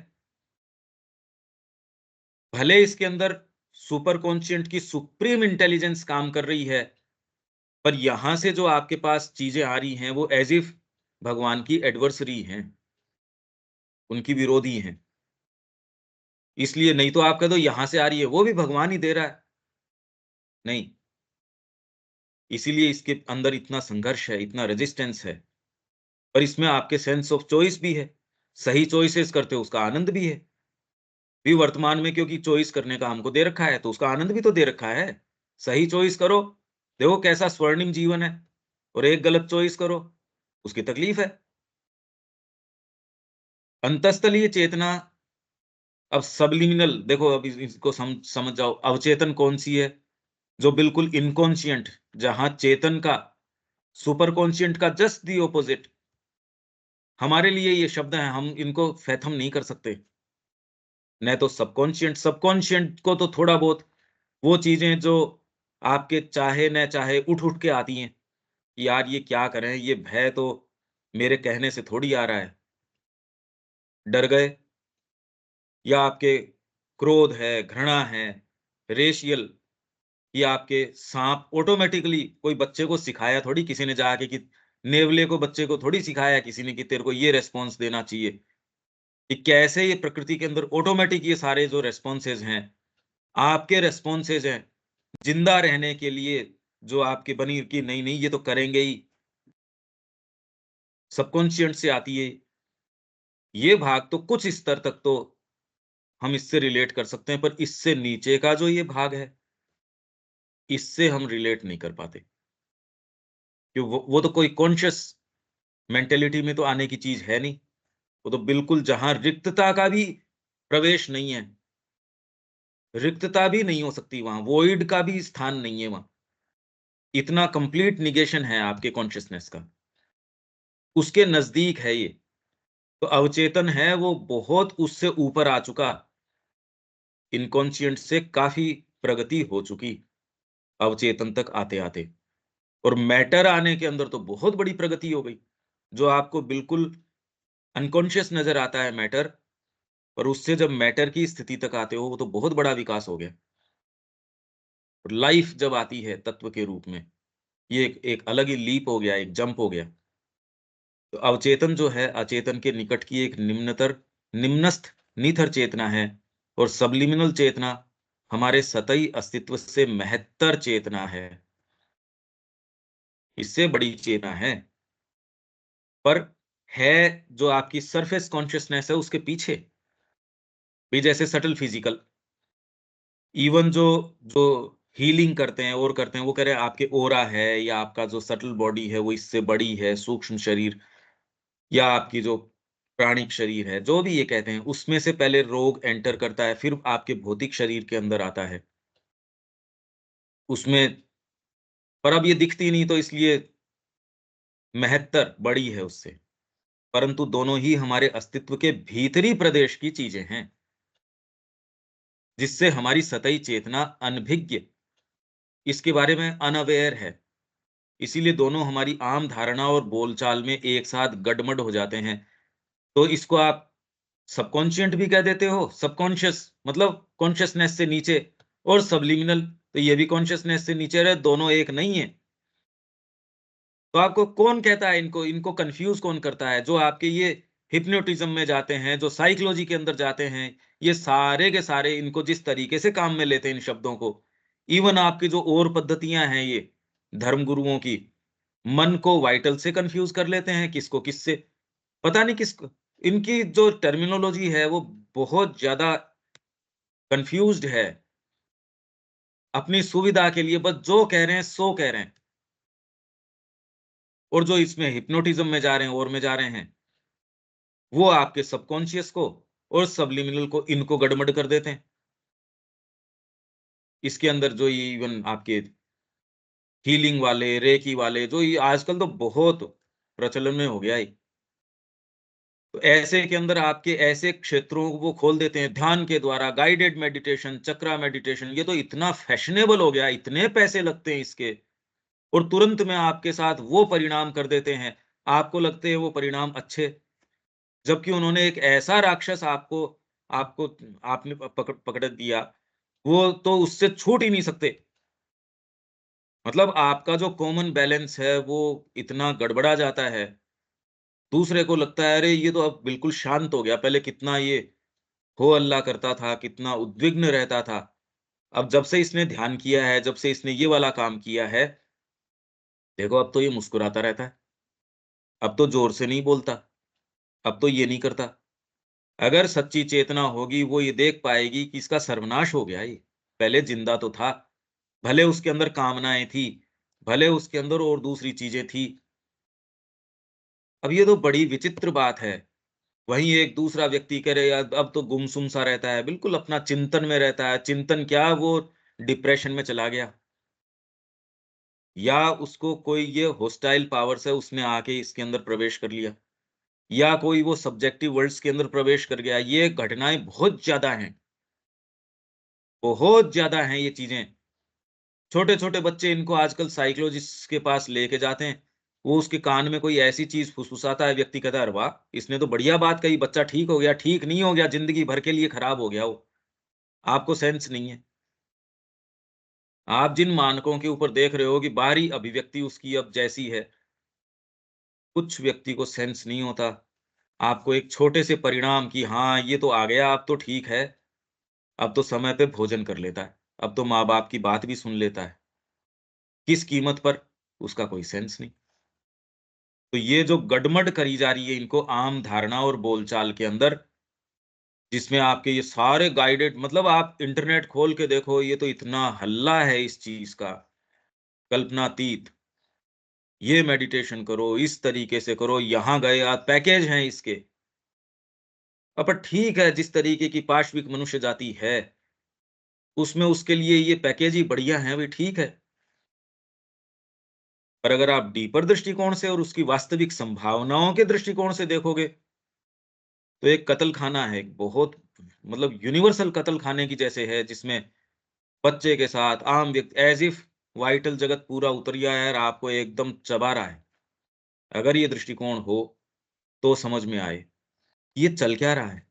भले इसके अंदर सुपर कॉन्शियंट की सुप्रीम इंटेलिजेंस काम कर रही है, पर यहां से जो आपके पास चीजें आ रही हैं वो एज इफ भगवान की एडवर्सरी हैं, उनकी विरोधी हैं। इसलिए नहीं तो आप कह दो यहां से आ रही है वो भी भगवान ही दे रहा है। नहीं, इसीलिए इसके अंदर इतना संघर्ष है, इतना रेजिस्टेंस है। पर इसमें आपके सेंस ऑफ चॉइस भी है। सही चॉइसेस करते हो उसका आनंद भी है। भी वर्तमान में क्योंकि चॉइस करने का हमको दे रखा है तो उसका आनंद भी तो दे रखा है। सही चॉइस करो, देखो कैसा स्वर्णिम जीवन है। और एक गलत चॉइस करो, उसकी तकलीफ है। अंतस्थलीय चेतना, अब सबलिमिनल देखो, अब इसको समझ जाओ। अवचेतन कौन सी है? जो बिल्कुल इनकॉन्शियंट, जहां चेतन का, सुपर कॉन्शियंट का जस्ट दी ऑपोजिट। हमारे लिए ये शब्द हैं, हम इनको फैथम नहीं कर सकते। न तो सबकॉन्शियंट, सबकॉन्शियंट को तो थोड़ा बहुत वो चीजें जो आपके चाहे न चाहे उठ उठ के आती हैं कि यार ये क्या करें, ये भय तो मेरे कहने से थोड़ी आ रहा है। डर गए, या आपके क्रोध है, घृणा है, रेशियल, या आपके सांप ऑटोमेटिकली, कोई बच्चे को सिखाया थोड़ी किसी ने जाके कि नेवले को, बच्चे को थोड़ी सिखाया किसी ने कि तेरे को ये रेस्पॉन्स देना चाहिए। कि कैसे ये प्रकृति के अंदर ऑटोमेटिक ये सारे जो रेस्पॉन्सेज हैं, आपके रेस्पॉन्सेज हैं जिंदा रहने के लिए, जो आपके बनी की नहीं नहीं ये तो करेंगे ही, सबकॉन्शियंट से आती है। ये भाग तो कुछ स्तर तक तो हम इससे रिलेट कर सकते हैं, पर इससे नीचे का जो ये भाग है, इससे हम रिलेट नहीं कर पाते। कि वो तो कोई कॉन्शियस मेंटेलिटी में तो आने की चीज है नहीं। वो तो बिल्कुल जहां रिक्तता का भी प्रवेश नहीं है, रिक्तता भी नहीं हो सकती वहां, वॉइड का भी स्थान नहीं है वहां। इतना कंप्लीट निगेशन है आपके कॉन्शियसनेस का, उसके नजदीक है ये। तो अवचेतन है वो बहुत उससे ऊपर आ चुका, इनकॉन्शियंट से काफी प्रगति हो चुकी अवचेतन तक आते आते। और मैटर आने के अंदर तो बहुत बड़ी प्रगति हो गई। जो आपको बिल्कुल अनकॉन्शियस नजर आता है मैटर, पर उससे जब मैटर की स्थिति तक आते हो वो तो बहुत बड़ा विकास हो गया। और लाइफ जब आती है तत्व के रूप में, ये एक अलग ही लीप हो गया, एक जंप हो गया। तो अवचेतन जो है अचेतन के निकट की एक निम्नस्थ नीथर चेतना है। और सबलिमिनल चेतना हमारे सतही अस्तित्व से महत्तर चेतना है, इससे बड़ी चेतना है। पर है जो आपकी सरफेस कॉन्शियसनेस है उसके पीछे भी, जैसे सटल फिजिकल, इवन जो जो हीलिंग करते हैं और करते हैं, वो कह रहे हैं आपके ओरा है, या आपका जो सटल बॉडी है वो इससे बड़ी है, सूक्ष्म शरीर, या आपकी जो प्राणिक शरीर है, जो भी ये कहते हैं, उसमें से पहले रोग एंटर करता है, फिर आपके भौतिक शरीर के अंदर आता है। उसमें, पर अब ये दिखती नहीं तो इसलिए महत्तर बड़ी है उससे। परंतु दोनों ही हमारे अस्तित्व के भीतरी प्रदेश की चीजें हैं। जिससे हमारी सतही चेतना अनभिज्ञ, इसके बारे में अनअवेयर है। इसीलिए दोनों हमारी आम धारणा और बोलचाल में एक साथ गडमड हो जाते हैं। तो इसको आप सबकॉन्शियंट भी कह देते हो, सबकॉन्शियस मतलब कॉन्शियसनेस से नीचे, और सबलिमिनल तो ये भी कॉन्शियसनेस से नीचे रहे, दोनों एक नहीं है। तो आपको कौन कहता है इनको इनको कंफ्यूज कौन करता है? जो आपके ये हिप्नोटिज्म में जाते हैं, जो साइकोलॉजी के अंदर जाते हैं, ये सारे के सारे इनको जिस तरीके से काम में लेते हैं इन शब्दों को, इवन आपकी जो और पद्धतियां हैं ये धर्म गुरुओं की, मन को वाइटल से कंफ्यूज कर लेते हैं, किसको किससे, पता नहीं किसको। इनकी जो टर्मिनोलॉजी है वो बहुत ज्यादा कंफ्यूज्ड है। अपनी सुविधा के लिए बस जो कह रहे हैं सो कह रहे हैं, और जो इसमें हिप्नोटिज्म में जा रहे हैं और में जा रहे हैं, वो आपके सबकॉन्शियस को और सबलिमिनल को इनको गड़बड़ कर देते हैं। इसके अंदर जो ये इवन आपके हीलिंग वाले, रेकी वाले, जो ये आजकल तो बहुत प्रचलन में हो गया है। तो ऐसे के अंदर आपके ऐसे क्षेत्रों को वो खोल देते हैं ध्यान के द्वारा, गाइडेड मेडिटेशन, चक्रा मेडिटेशन, ये तो इतना फैशनेबल हो गया, इतने पैसे लगते हैं इसके, और तुरंत में आपके साथ वो परिणाम कर देते हैं। आपको लगते हैं वो परिणाम अच्छे, जबकि उन्होंने एक ऐसा राक्षस आपको आपको आपने पकड़ पकड़ दिया, वो तो उससे छूट ही नहीं सकते। मतलब आपका जो कॉमन बैलेंस है वो इतना गड़बड़ा जाता है, दूसरे को लगता है अरे ये तो अब बिल्कुल शांत हो गया, पहले कितना ये हो हल्ला करता था, कितना उद्विग्न रहता था। अब जब से इसने ध्यान किया है, जब से इसने ये वाला काम किया है, देखो अब तो ये मुस्कुराता रहता है, अब तो ज़ोर से नहीं बोलता, अब तो ये नहीं करता। अगर सच्ची चेतना होगी, वो ये देख पाएगी कि इसका सर्वनाश हो गया ये। पहले ज़िंदा तो था, भले उसके अंदर कामनाएँ थी, भले उसके अंदर और दूसरी चीज़ें थी। अब ये तो बड़ी विचित्र बात है। वहीं एक दूसरा व्यक्ति कह रहे अब तो गुमसुम सा रहता है, बिल्कुल अपना चिंतन में रहता है। चिंतन क्या, वो डिप्रेशन में चला गया, या उसको कोई ये हॉस्टाइल पावर्स है, उसने आके इसके अंदर प्रवेश कर लिया, या कोई वो सब्जेक्टिव वर्ल्ड्स के अंदर प्रवेश कर गया। ये घटनाएँ बहुत ज़्यादा हैं, बहुत ज़्यादा हैं ये चीज़ें। छोटे-छोटे बच्चे इनको आजकल साइकोलॉजिस्ट के पास लेके जाते हैं। वो उसके कान में कोई ऐसी चीज़ फुसफुसाता है, व्यक्ति कहता है, "अरे वाह! इसने तो बढ़िया बात कही, बच्चा ठीक हो गया।" ठीक नहीं हो गया, ज़िंदगी भर के लिए खराब हो गया वो। आपको सेंस नहीं है। आप जिन मानकों के ऊपर देख रहे हो कि बाहरी अभिव्यक्ति उसकी अब जैसी है, कुछ व्यक्ति को सेंस नहीं होता। आपको एक छोटे से परिणाम कि हाँ, ये तो आ गया, अब तो ठीक है, अब तो समय पे भोजन कर लेता है, अब तो माँ-बाप की बात भी सुन लेता है। किस कीमत पर? उसका कोई सेंस नहीं। तो ये जो गड़मड़ करी जा रही है इनको आम धारणा और बोलचाल के अंदर, जिसमें आपके ये सारे गाइडेड, मतलब आप इंटरनेट खोल के देखो, ये तो इतना हल्ला है इस चीज़ का, कल्पनातीत। ये मेडिटेशन करो, इस तरीके से करो, यहाँ गए आप, पैकेज हैं इसके। पर ठीक है, जिस तरीके की पाश्विक मनुष्य जाति है, उसमें उसके लिए ये पैकेज ही बढ़िया हैं, अभी ठीक है। पर अगर आप डीपर दृष्टिकोण से और उसकी वास्तविक संभावनाओं के दृष्टिकोण से देखोगे, तो एक कत्ल खाना है, एक बहुत मतलब यूनिवर्सल कत्ल खाने की जैसे है, जिसमें बच्चे के साथ आम व्यक्ति एज़ इफ वाइटल जगत पूरा उतर आया है और आपको एकदम चबा रहा है। अगर ये दृष्टिकोण हो, तो समझ में आए, ये चल क्या रहा है?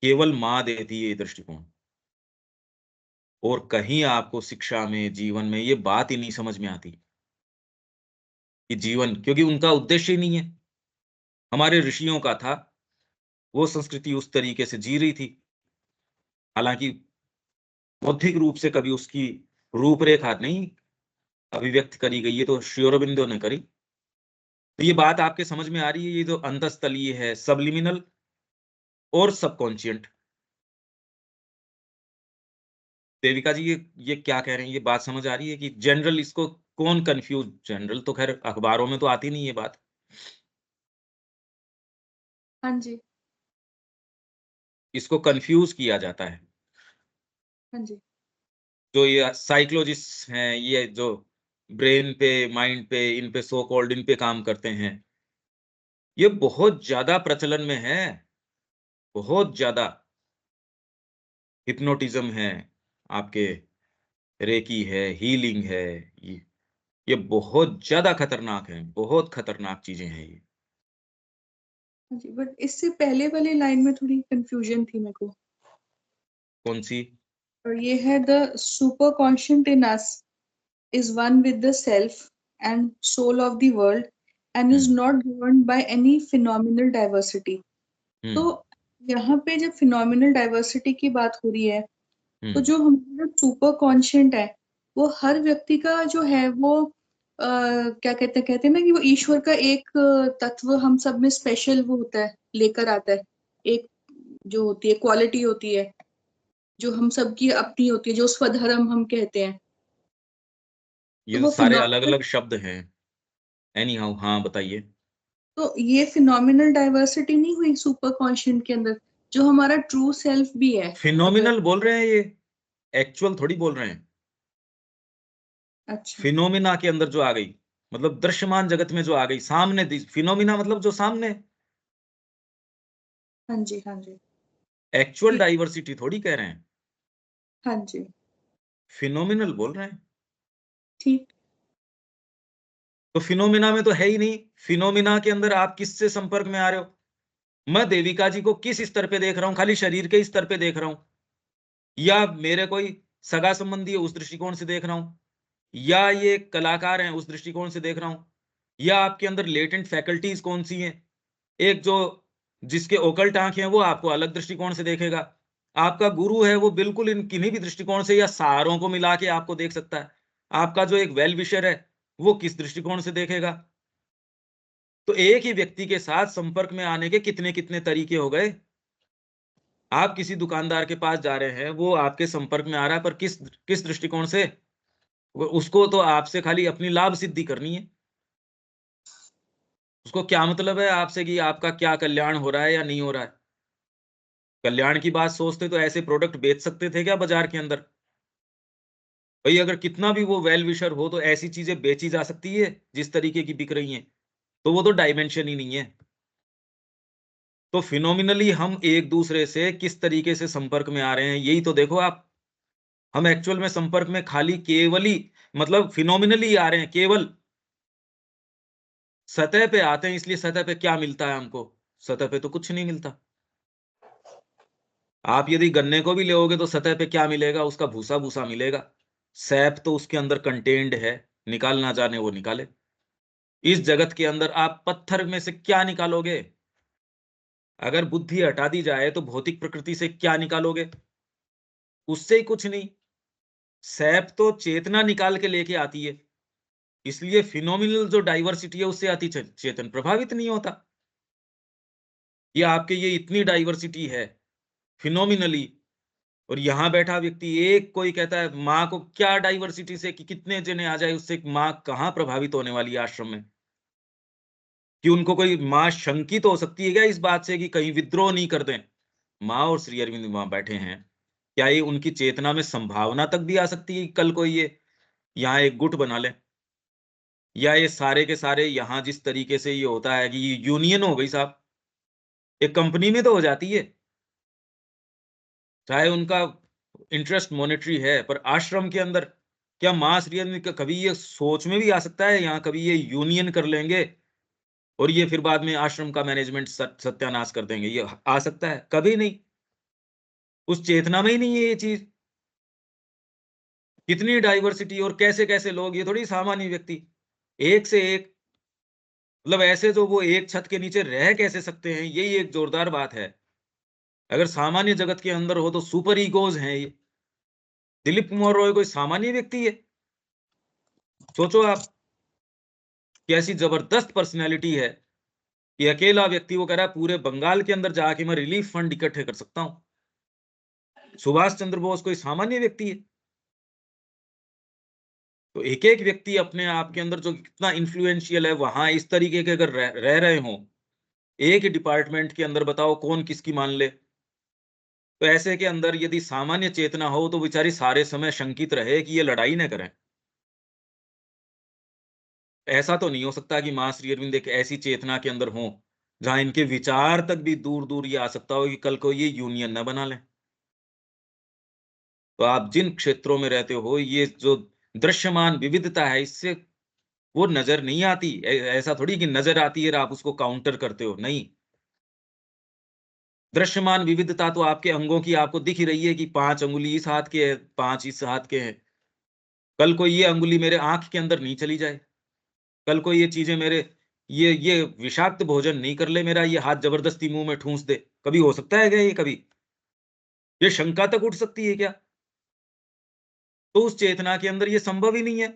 केवल माँ देती है ये दृष्टिकोण, और कहीं आपको शिक्षा में, जीवन में ये बात ही नहीं समझ में आती कि जीवन, क्योंकि उनका उद्देश्य ही नहीं है। हमारे ऋषियों का था, वो संस्कृति उस तरीके से जी रही थी। हालाँकि बौद्धिक रूप से कभी उसकी रूपरेखा नहीं अभिव्यक्त करी गई है, तो श्री अरबिंदो ने करी। तो ये बात आपके समझ में आ रही है, ये जो अंतःस्थलीय है, सबलिमिनल और सबकॉन्शिएंट। देविका जी, ये क्या कह रहे हैं? ये बात समझ आ रही है कि जनरल इसको कौन कन्फ्यूज़, जनरल तो ख़ैर अखबारों में तो आती नहीं ये बात। हाँ जी, इसको कन्फ्यूज़ किया जाता है। हाँ जी, जो ये साइकोलॉजिस्ट्स हैं, ये जो ब्रेन पे, माइंड पे, इन पे सो कॉल्ड इन पे काम करते हैं, ये बहुत ज़्यादा प्रचलन में है, बहुत ज़्यादा। हिप्नोटिज्म है, आपके रेकी है, हीलिंग है, ये ये बहुत ज़्यादा खतरनाक है, बहुत खतरनाक चीज़ें हैं ये। हाँ जी, बट इससे पहले वाली लाइन में थोड़ी कन्फ्यूज़न थी मेरे को। कौन-सी? और ये है the super conscient in us is one with the self and soul of the world and who, is not governed by any phenomenal diversity. हुँ, तो यहाँ पे जब फिनोमिनल डाइवर्सिटी की बात हो रही है, हुँ। तो जो हमारा सुपर कॉन्शियंट है, वो हर व्यक्ति का जो है वो क्या कहते हैं ना कि वो ईश्वर का एक तत्व हम सब में स्पेशल वो होता है, लेकर आता है। एक जो होती है क्वालिटी होती है, जो हम सबकी अपनी होती है, जो स्वधर्म हम कहते हैं। तो ये तो वो सारे फिनोमिनल अलग-अलग शब्द हैं। एनी हाउ हाँ, बताइए। तो ये फिनोमिनल डाइवर्सिटी नहीं हुई सुपर कॉन्शियंट के अंदर, जो हमारा ट्रू सेल्फ भी है अगर फिनोमिनल बोल रहे हैं ये, एक्चुअल थोड़ी बोल रहे हैं। अच्छा। फिनोमिना के अंदर जो आ गई, मतलब दृश्यमान जगत में जो आ गई, सामने दि फिनोमिना मतलब जो सामने, हाँ जी, हाँ जी। एक्चुअल ठीक। डाइवर्सिटी थोड़ी कह रहे हैं, हाँ जी, फिनोमिनल बोल रहे हैं। ठीक। तो फिनोमिना में तो है ही नहीं, फिनोमिना के अंदर आप किससे संपर्क में आ रहे हो? मैं देविका जी को किस स्तर पे देख रहा हूँ, खाली शरीर के स्तर पे देख रहा हूँ, या मेरे कोई सगा-संबंधी है उस दृष्टिकोण से देख रहा हूँ, या ये कलाकार हैं उस दृष्टिकोण से देख रहा हूँ, या आपके अंदर लेटेंट फैकल्टीज़ कौन-सी हैं? एक जो जिसके ओकल्ट आँख हैं, वो आपको अलग दृष्टिकोण से देखेगा। आपका गुरु है, वो बिल्कुल इन किन्हीं भी दृष्टिकोण से या सारों को मिला के आपको देख सकता है। आपका जो एक वेल विशर है, वो किस दृष्टिकोण से देखेगा। तो एक ही व्यक्ति के साथ संपर्क में आने के कितने-कितने तरीके हो गए। आप किसी दुकानदार के पास जा रहे हैं, वो आपके संपर्क में आ रहा है, पर किस किस दृष्टिकोण से? वो उसको तो आपसे खाली अपनी लाभ सिद्धि करनी है। उसको क्या मतलब है आपसे कि आपका क्या कल्याण हो रहा है या नहीं हो रहा है? कल्याण की बात सोचते तो ऐसे प्रोडक्ट बेच सकते थे क्या बाज़ार के अंदर? भई अगर कितना भी वो वेल विशर हो, तो ऐसी चीज़ें बेची जा सकती है, जिस तरीके की बिक रही हैं। तो वो तो डायमेंशन ही नहीं है। तो फिनोमिनली हम एक-दूसरे से किस तरीके से संपर्क में आ रहे हैं, यही तो देखो आप। हम एक्चुअल में संपर्क में खाली केवल ही मतलब फिनोमिनली आ रहे हैं, केवल सतह पे आते हैं, इसलिए सतह पे क्या मिलता है हमको? सतह पे तो कुछ नहीं मिलता। आप यदि गन्ने को भी लोगे तो सतह पे क्या मिलेगा? उसका भूसा-भूसा मिलेगा। सैप तो उसके अंदर कंटेन्ड है, निकाल ना जाने वो निकाले। इस जगत के अंदर आप पत्थर में से क्या निकालोगे? अगर बुद्धि हटा दी जाए तो भौतिक प्रकृति से क्या निकालोगे? उससे ही कुछ नहीं। सैप तो चेतना निकाल के लेके आती है। इसलिए फिनोमिनल जो डाइवर्सिटी है उससे अति चेतन प्रभावित नहीं होता। ये आपके ये इतनी डाइवर्सिटी है फिनोमिनली, और यहाँ बैठा व्यक्ति एक कोई कहता है माँ को क्या डाइवर्सिटी से कि कितने जने आ जाए उससे माँ कहाँ प्रभावित होने वाली है आश्रम में? कि उनको कोई माँ शंकित हो सकती है क्या इस बात से कि कहीं विद्रोह नहीं कर दें? माँ और श्री अरविंद वहाँ बैठे हैं। क्या ये उनकी चेतना में संभावना तक भी आ सकती है कि कल को ये यहाँ एक गुट बना लें? या ये सारे के सारे यहाँ जिस तरीके से ये होता है कि ये यूनियन हो गई साहब, एक कंपनी में तो हो जाती है। चाहे उनका इंटरेस्ट मॉनेटरी है, पर आश्रम के अंदर क्या माँ श्री अरविंद का कभी ये सोच में भी आ सकता है यहाँ कभी ये यूनियन कर लेंगे और ये फिर बाद में आश्रम का मैनेजमेंट सत्यानाश कर देंगे, ये आ सकता है? कभी नहीं। उस चेतना में ही नहीं है ये चीज़। कितनी डाइवर्सिटी और कैसे-कैसे लोग, ये थोड़ी सामान्य व्यक्ति। एक से एक, मतलब ऐसे जो वो एक छत के नीचे रह कैसे सकते हैं, यही एक जोरदार बात है। अगर सामान्य जगत के अंदर हो तो सुपर ईगोज़ हैं ये। दिलीप कुमार रॉय कोई सामान्य व्यक्ति है? सोचो आप, कैसी ज़बरदस्त पर्सनैलिटी है। ये अकेला व्यक्ति वो कह रहा है पूरे बंगाल के अंदर जाके मैं रिलीफ फंड इकट्ठे कर सकता हूँ। सुभाष चंद्र बोस कोई सामान्य व्यक्ति है? तो एक-एक व्यक्ति अपने आप के अंदर जो कितना इन्फ्लुएंशियल है, वहाँ इस तरीके के अगर रह रह रहे हों, एक ही डिपार्टमेंट के अंदर बताओ कौन किसकी मान ले? तो ऐसे के अंदर यदि सामान्य चेतना हो तो बेचारी सारे समय शंकित रहे कि ये लड़ाई ना करें। ऐसा तो नहीं हो सकता कि माँ श्री अरविंद एक ऐसी चेतना के अंदर हों, जहाँ इनके विचार तक भी दूर-दूर ये आ सकता हो कि कल को ये यूनियन ना बना लें। तो आप जिन क्षेत्रों में रहते हो, ये जो दृश्यमान विविधता है, इससे वो नज़र नहीं आती। ऐसा थोड़ी कि नज़र आती है और आप उसको काउंटर करते हो, नहीं। दृश्यमान विविधता तो आपके अंगों की आपको दिख ही रही है कि 5 अंगुली इस हाथ के हैं, 5 इस हाथ के हैं। कल को ये अंगुली मेरे आँख के अंदर नहीं चली जाए, कल को ये चीज़ें मेरे ये विषाक्त भोजन नहीं कर ले, मेरा ये हाथ ज़बरदस्ती मुँह में ठूँस दे। कभी हो सकता है क्या ये कभी? ये शंका तक उठ सकती है क्या? तो उस चेतना के अंदर ये संभव ही नहीं है।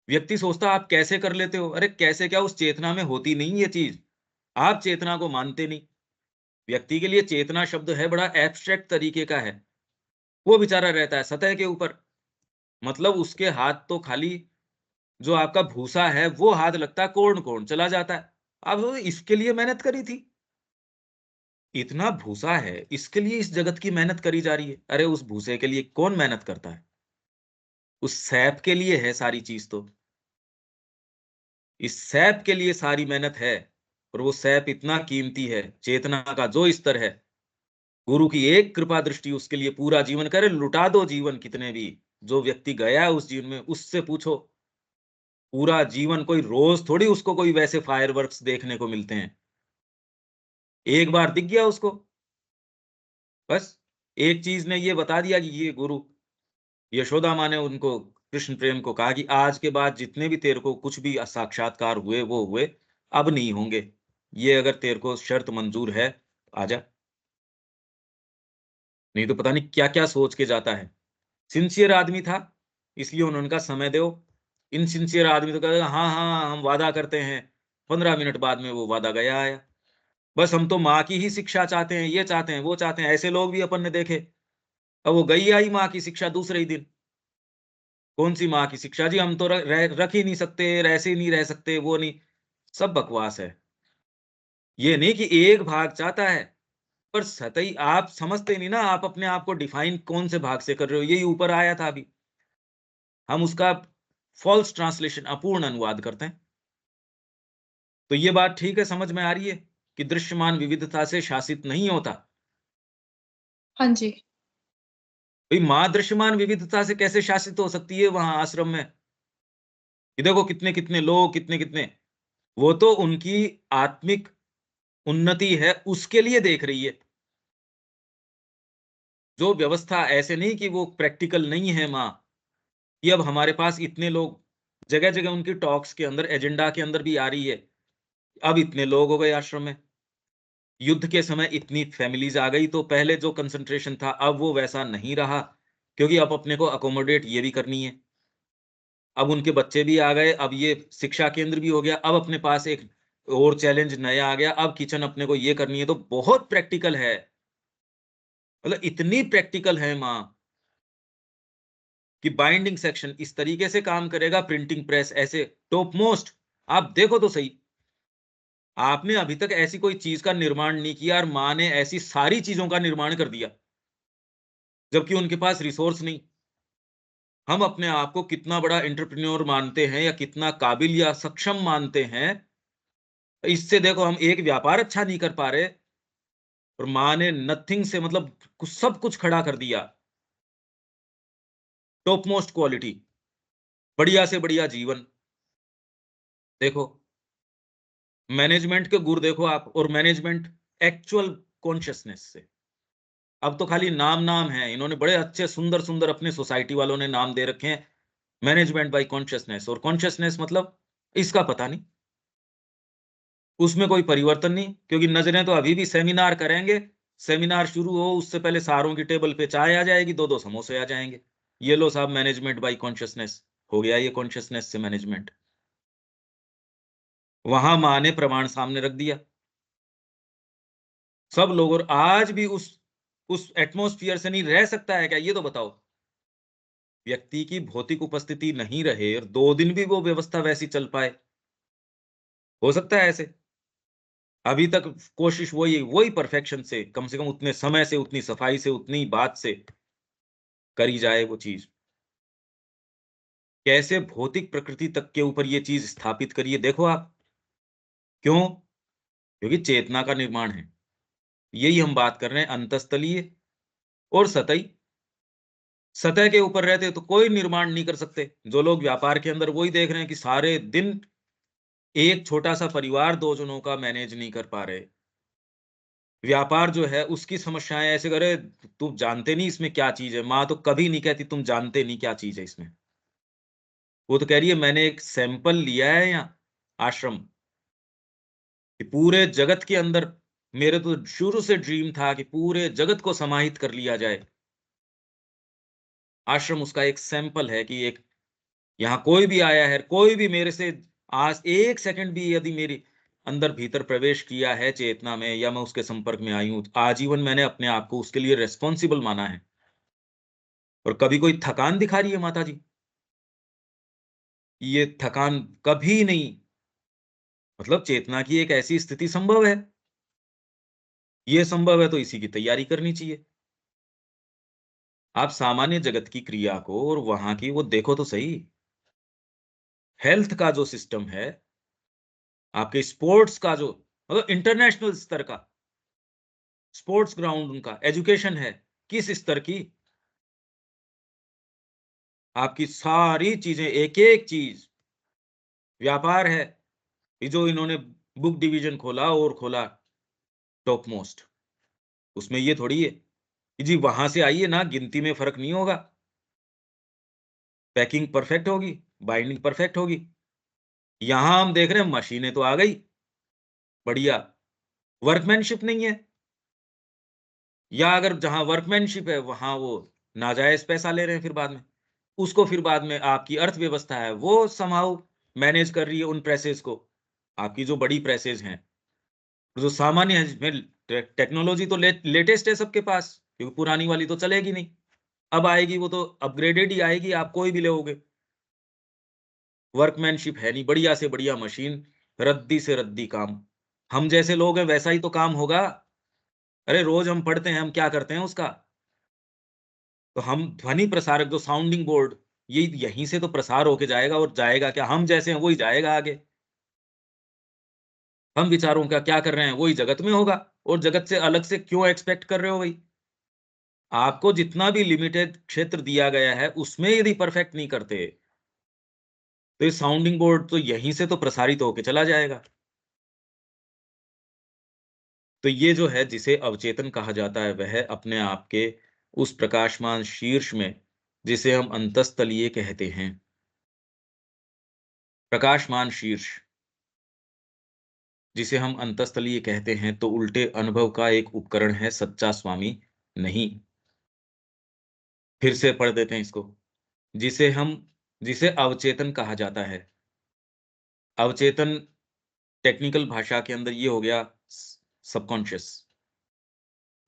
व्यक्ति सोचता आप कैसे कर लेते हो? अरे कैसे क्या, उस चेतना में होती नहीं ये चीज़। आप चेतना को मानते नहीं। व्यक्ति के लिए चेतना शब्द है बड़ा एब्स्ट्रैक्ट तरीके का है। वो बेचारा रहता है सतह के ऊपर। मतलब उसके हाथ तो खाली जो आपका भूसा है वो हाथ लगता है, कोढ़-कोढ़ चला जाता है। अब इसके लिए मेहनत करी थी। इतना भूसा है, इसके लिए इस जगत की मेहनत करी जा रही है। अरे उस भूसे के लिए कौन मेहनत करता है? उस सैप के लिए है सारी चीज़ तो। इस सैप के लिए सारी मेहनत है और वो सैप इतना कीमती है, चेतना का जो स्तर है, गुरु की एक कृपा दृष्टि उसके लिए पूरा जीवन करे, लुटा दो जीवन कितने भी। जो व्यक्ति गया है उस जीवन में, उससे पूछो, पूरा जीवन कोई रोज़ थोड़ी उसको कोई वैसे फायरवर्क्स देखने को मिलते हैं। एक बार दिख गया उसको, बस एक चीज़ ने ये बता दिया कि ये गुरु। यशोदा माँ ने उनको कृष्ण प्रेम को कहा कि आज के बाद जितने भी तेरे को कुछ भी साक्षात्कार हुए, वो हुए, अब नहीं होंगे। ये अगर तेरे को शर्त मंज़ूर है, आजा, नहीं तो पता नहीं क्या-क्या सोच के जाता है। सिंसियर आदमी था, इसलिए उन्होंने कहा समय दो। इनसिंसियर आदमी तो कहेगा हाँ, हाँ, हम वादा करते हैं। 15 मिनट बाद में वो वादा गया आया। बस हम तो माँ की ही शिक्षा चाहते हैं, ये चाहते हैं, वो चाहते हैं। ऐसे लोग भी अपन ने देखे। अब वो गई आई माँ की शिक्षा दूसरे ही दिन। कौन-सी माँ की शिक्षा जी, हम तो रख ही नहीं सकते, ऐसे ही नहीं रह सकते, वो नहीं। सब बकवास है। ये नहीं कि एक भाग चाहता है, पर सतही आप समझते नहीं ना, आप अपने आप को डिफाइन कौन से भाग से कर रहे हो। यही ऊपर आया था अभी। हम उसका फ़ॉल्स ट्रांसलेशन अपूर्ण अनुवाद करते हैं। तो ये बात ठीक है, समझ में आ रही है कि दृश्यमान विविधता से शासित नहीं होता। हाँ जी। भई माँ दृश्यमान विविधता से कैसे शासित हो सकती है वहाँ आश्रम में? कि देखो कितने-कितने लोग, कितने-कितने, वो तो उनकी आत्मिक उन्नति है, उसके लिए देख रही है। जो व्यवस्था ऐसे नहीं कि वो प्रैक्टिकल नहीं है माँ, कि अब हमारे पास इतने लोग, जगह-जगह उनकी टॉक्स के अंदर, एजेंडा के अंदर भी आ रही है। अब इतने लोग हो गए आश्रम में। युद्ध के समय इतनी फैमिलीज़ आ गई, तो पहले जो कंसंट्रेशन था, अब वो वैसा नहीं रहा, क्योंकि अब अपने को अकोमोडेट ये भी करनी है। अब उनके बच्चे भी आ गए, अब ये शिक्षा केंद्र भी हो गया, अब अपने पास एक और चैलेंज नया आ गया, अब किचन अपने को ये करनी है, तो बहुत प्रैक्टिकल है। मतलब इतनी प्रैक्टिकल है माँ, कि बाइंडिंग सेक्शन इस तरीके से काम करेगा, प्रिंटिंग प्रेस ऐसे टॉप मोस्ट। आप देखो तो सही, आपने अभी तक ऐसी कोई चीज़ का निर्माण नहीं किया और माँ ने ऐसी सारी चीज़ों का निर्माण कर दिया, जबकि उनके पास रिसोर्स नहीं। हम अपने आप को कितना बड़ा एंटरप्रेन्योर मानते हैं या कितना काबिल या सक्षम मानते हैं, इससे देखो हम एक व्यापार अच्छा नहीं कर पा रहे और माँ ने नथिंग से, मतलब कुछ सब कुछ खड़ा कर दिया। टॉप मोस्ट क्वालिटी, बढ़िया से बढ़िया जीवन। देखो, मैनेजमेंट के गुर देखो आप, और मैनेजमेंट एक्चुअल कॉन्शियसनेस से। अब तो खाली नाम-नाम है, इन्होंने बड़े अच्छे सुंदर-सुंदर अपने सोसाइटी वालों ने नाम दे रखे हैं, मैनेजमेंट बाय कॉन्शियसनेस, और कॉन्शियसनेस मतलब इसका पता नहीं। उसमें कोई परिवर्तन नहीं, क्योंकि नज़रें तो अभी भी सेमिनार करेंगे, सेमिनार शुरू हो उससे पहले सारों की टेबल पे चाय आ जाएगी, 2-2 समोसे आ जाएँगे। ये लो साहब मैनेजमेंट बाय कॉन्शियसनेस, हो गया ये कॉन्शियसनेस से मैनेजमेंट। वहाँ माँ ने प्रमाण सामने रख दिया। सब लोग, और आज भी उस एटमॉस्फियर से नहीं रह सकता है क्या? ये तो बताओ। व्यक्ति की भौतिक उपस्थिति नहीं रहे और 2 दिन भी वो व्यवस्था वैसी चल पाए, हो सकता है ऐसे? अभी तक कोशिश वही परफेक्शन से, कम से कम उतने समय से, उतनी सफाई से, उतनी बात से करी जाए वो चीज़। कैसे भौतिक प्रकृति तक के ऊपर ये चीज़ स्थापित करी है, देखो आप। क्यों? क्योंकि चेतना का निर्माण है। यही हम बात कर रहे हैं, अंतस्तलीय और सतही। सतह के ऊपर रहते तो कोई निर्माण नहीं कर सकते। जो लोग व्यापार के अंदर वही देख रहे हैं कि सारे दिन एक छोटा-सा परिवार 2 जनों का मैनेज नहीं कर पा रहे। व्यापार जो है उसकी समस्याएँ ऐसे करे, तुम जानते नहीं इसमें क्या चीज़ है। माँ तो कभी नहीं कहती तुम जानते नहीं क्या चीज़ है इसमें। वो तो कह रही है मैंने एक सैंपल लिया है यहाँ आश्रम, कि पूरे जगत के अंदर मेरे तो शुरू से ड्रीम था कि पूरे जगत को समाहित कर लिया जाए। आश्रम उसका एक सैंपल है कि एक यहाँ कोई भी आया है, कोई भी मेरे से आज 1 सेकंड भी यदि मेरी अंदर भीतर प्रवेश किया है चेतना में या मैं उसके संपर्क में आई हूँ, आजीवन मैंने अपने आप को उसके लिए रिस्पॉन्सिबल माना है। और कभी कोई थकान दिखा रही है माताजी? ये थकान कभी नहीं, मतलब चेतना की एक ऐसी स्थिति संभव है। ये संभव है तो इसी की तैयारी करनी चाहिए। आप सामान्य जगत की क्रिया को और वहाँ की वो देखो तो सही। हेल्थ का जो सिस्टम है, आपके स्पोर्ट्स का जो मतलब इंटरनेशनल स्तर का स्पोर्ट्स ग्राउंड उनका, एजुकेशन है, किस स्तर की? आपकी सारी चीज़ें, एक-एक चीज़, व्यापार है, ये जो इन्होंने बुक डिवीज़न खोला और खोला टॉप मोस्ट, उसमें ये थोड़ी है कि जी वहाँ से आइए ना, गिनती में फ़र्क नहीं होगा, पैकिंग परफेक्ट होगी, बाइंडिंग परफेक्ट होगी। यहाँ हम देख रहे हैं मशीनें तो आ गई, बढ़िया, वर्कमैनशिप नहीं है, या अगर जहाँ वर्कमैनशिप है, वहाँ वो नाजायज़ पैसा ले रहे हैं फिर बाद में। उसको फिर बाद में आपकी अर्थव्यवस्था है, वो समहाउ मैनेज कर रही है उन प्रेसेज़ को। आपकी जो बड़ी प्रेसेज़ हैं, जो सामान्य है जिसमें टेक्नोलॉजी तो लेटेस्ट है सबके पास, क्योंकि पुरानी वाली तो चलेगी नहीं। अब आएगी वो तो अपग्रेडेड ही आएगी, आप कोई भी लोगे। वर्कमैनशिप है नहीं, बढ़िया से बढ़िया मशीन, रद्दी से रद्दी काम। हम जैसे लोग हैं वैसा ही तो काम होगा। अरे रोज़ हम पढ़ते हैं, हम क्या करते हैं उसका? तो हम ध्वनि प्रसारक जो साउंडिंग बोर्ड, ये यहीं से तो प्रसार होके जाएगा, और जाएगा क्या? हम जैसे हैं वही जाएगा आगे। हम विचारों का क्या कर रहे हैं वही जगत में होगा, और जगत से अलग से क्यों एक्सपेक्ट कर रहे हो भई? आपको जितना भी लिमिटेड क्षेत्र दिया गया है, उसमें यदि परफेक्ट नहीं करते, तो ये साउंडिंग बोर्ड तो यहीं से तो प्रसारित होके चला जाएगा। तो ये जो है जिसे अवचेतन कहा जाता है, वह अपने आप के उस प्रकाशमान शीर्ष में, जिसे हम अंतस्तलीय कहते हैं, प्रकाशमान शीर्ष जिसे हम अंतस्तलीय कहते हैं, तो उल्टे अनुभव का एक उपकरण है, सच्चा स्वामी नहीं। फिर से पढ़ देते हैं इसको। जिसे हम जिसे अवचेतन कहा जाता है। अवचेतन टेक्निकल भाषा के अंदर ये हो गया सबकॉन्शियस।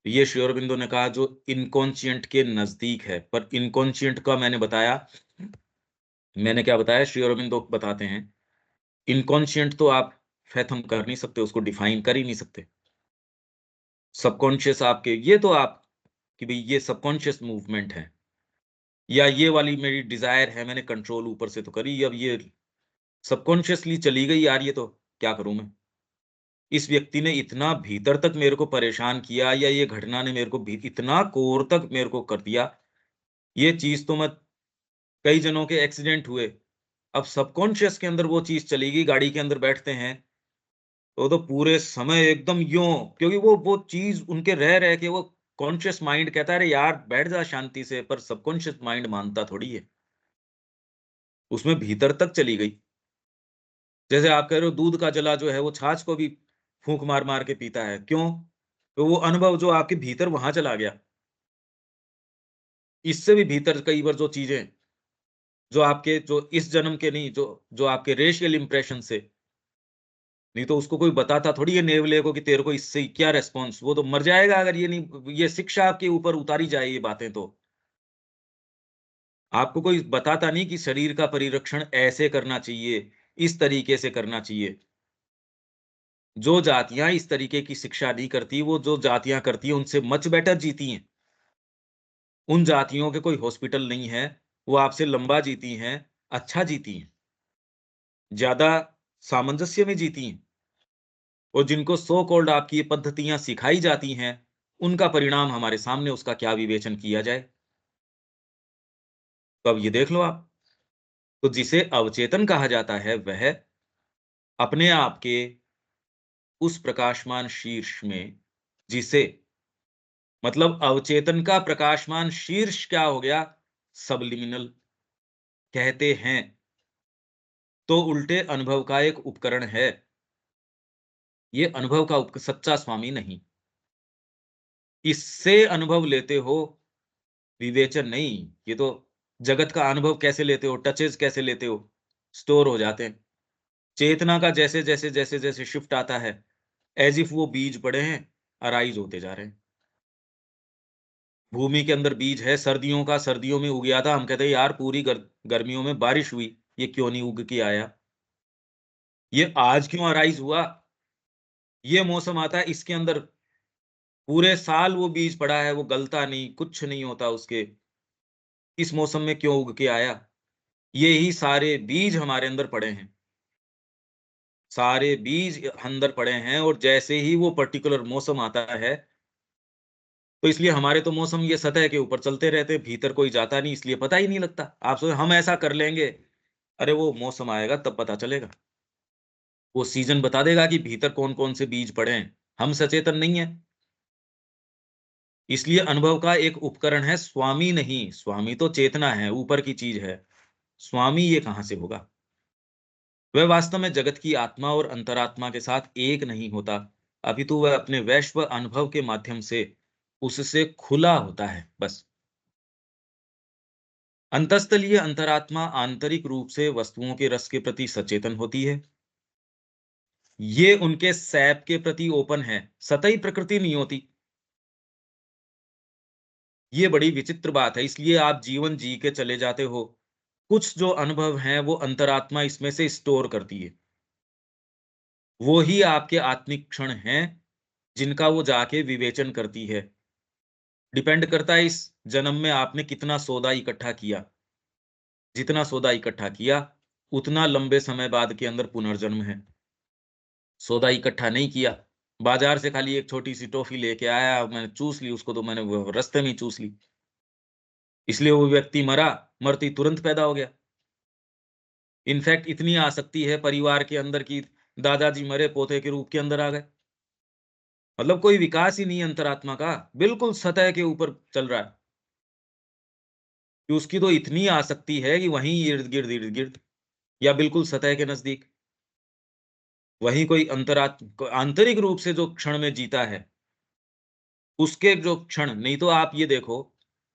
ये श्री अरबिंदो ने कहा जो इनकॉन्शिएंट के नज़दीक है, पर इनकॉन्शिएंट का मैंने क्या बताया, श्री अरबिंदो बताते हैं, इनकॉन्शिएंट तो आप फ़ैथम कर नहीं सकते, उसको डिफाइन कर ही नहीं सकते। सबकॉन्शियस आपके ये तो आप कि भई ये सबकॉन्शियस मूवमेंट है, या ये वाली मेरी डिज़ायर है, मैंने कंट्रोल ऊपर से तो करी, अब ये सबकॉन्शियसली चली गई यार, ये तो क्या करूँ मैं? इस व्यक्ति ने इतना भीतर तक मेरे को परेशान किया, या ये घटना ने मेरे को भी इतना कोर तक मेरे को कर दिया, ये चीज़ तो मैं कई जनों के एक्सीडेंट हुए। अब सबकॉन्शियस के अंदर वो चीज़ चली गई, गाड़ी के अंदर बैठते हैं, तो पूरे समय एकदम यूँ, क्योंकि वो चीज़ उनके रह के वो कॉन्शियस माइंड कहता है, "अरे यार, बैठ जा शांति से", पर सबकॉन्शियस माइंड मानता थोड़ी है। उसमें भीतर तक चली गई। जैसे आप कह रहे हो दूध का जला जो है वो छाछ को भी फूँक मार-मार के पीता है, क्यों? तो वो अनुभव जो आपके भीतर वहाँ चला गया। इससे भी भीतर कई बार जो चीज़ें, जो आपके जो इस जन्म के नहीं, जो आपके रेशियल इंप्रेशन से, नहीं तो उसको कोई बताता थोड़ी है नेवले को कि तेरे को इससे क्या रिस्पॉन्स, वो तो मर जाएगा अगर ये नहीं, ये शिक्षा आपके ऊपर उतारी जाए ये बातें तो। आपको कोई बताता नहीं कि शरीर का परिरक्षण ऐसे करना चाहिए, इस तरीके से करना चाहिए। जो जातियाँ इस तरीके की शिक्षा नहीं करती, वो जो जातियाँ करती हैं उनसे मच बेटर जीती हैं। उन जातियों के कोई हॉस्पिटल नहीं है, वो आपसे लंबा जीती हैं, अच्छा जीती हैं, ज़्यादा सामंजस्य में जीती हैं, और जिनको सो कॉल्ड आपकी ये पद्धतियाँ सिखाई जाती हैं, उनका परिणाम हमारे सामने, उसका क्या विवेचन किया जाए? तो अब ये देख लो आप। तो जिसे अवचेतन कहा जाता है वह अपने आप के उस प्रकाशमान शीर्ष में, जिसे मतलब अवचेतन का प्रकाशमान शीर्ष क्या हो गया, सबलिमिनल कहते हैं। तो उल्टे अनुभव का एक उपकरण है। ये अनुभव का सच्चा स्वामी नहीं। इससे अनुभव लेते हो, विवेचन नहीं। ये तो जगत का अनुभव कैसे लेते हो, टचेस कैसे लेते हो, स्टोर हो जाते हैं। चेतना का जैसे जैसे जैसे जैसे शिफ्ट आता है, एज इफ वो बीज पड़े हैं, अराइज होते जा रहे हैं। भूमि के अंदर बीज है, सर्दियों का सर्दियों में उग गया था, हम कहते हैं यार पूरी गर्मियों में बारिश हुई, ये क्यों नहीं उग के आया, ये आज क्यों अराइज हुआ। ये मौसम आता है, इसके अंदर पूरे साल वो बीज पड़ा है, वो गलता नहीं, कुछ नहीं होता उसके, इस मौसम में क्यों उग के आया। ये ही सारे बीज हमारे अंदर पड़े हैं, सारे बीज अंदर पड़े हैं। और जैसे ही वो पर्टिकुलर मौसम आता है, तो इसलिए हमारे तो मौसम ये सतह के ऊपर चलते रहते हैं, भीतर कोई जाता नहीं, इसलिए पता ही नहीं लगता। आप सोच हम ऐसा कर लेंगे, अरे वो मौसम आएगा तब पता चलेगा, वो सीजन बता देगा कि भीतर कौन कौन से बीज पड़े हैं। हम सचेतन नहीं है, इसलिए अनुभव का एक उपकरण है, स्वामी नहीं। स्वामी तो चेतना है, ऊपर की चीज है। स्वामी ये कहां से होगा। वह वास्तव में जगत की आत्मा और अंतरात्मा के साथ एक नहीं होता, अपितु वह अपने वैश्व अनुभव के माध्यम से उससे खुला होता है, बस। अंतस्तलीय अंतरात्मा आंतरिक रूप से वस्तुओं के रस के प्रति सचेतन होती है। ये उनके सैप के प्रति ओपन है, सतही प्रकृति नहीं होती। ये बड़ी विचित्र बात है, इसलिए आप जीवन जी के चले जाते हो, कुछ जो अनुभव हैं वो अंतरात्मा इसमें से स्टोर करती है। वो ही आपके आत्मिक क्षण हैं, जिनका वो जाके विवेचन करती है। डिपेंड करता है इस जन्म में आपने कितना सौदा इकट्ठा किया। जितना सौदा इकट्ठा किया, उतना लंबे समय बाद के अंदर पुनर्जन्म है। सौदा इकट्ठा नहीं किया, बाजार से खाली एक छोटी सी टॉफी लेके आया, मैंने चूस ली उसको, तो मैंने वो रास्ते में ही चूस ली, इसलिए वो व्यक्ति मरा, मरते ही तुरंत पैदा हो गया। इनफैक्ट इतनी आसक्ति है परिवार के अंदर की दादाजी मरे, पोते के रूप के अंदर आ गए। मतलब कोई विकास ही नहीं है अंतरात्मा का, बिल्कुल सतह के ऊपर चल रहा है, कि उसकी तो इतनी आसक्ति है कि वहीं इर्द गिर्द या बिल्कुल सतह के नजदीक, वहीं कोई आंतरिक रूप से जो क्षण में जीता है, उसके जो क्षण, नहीं तो आप ये देखो,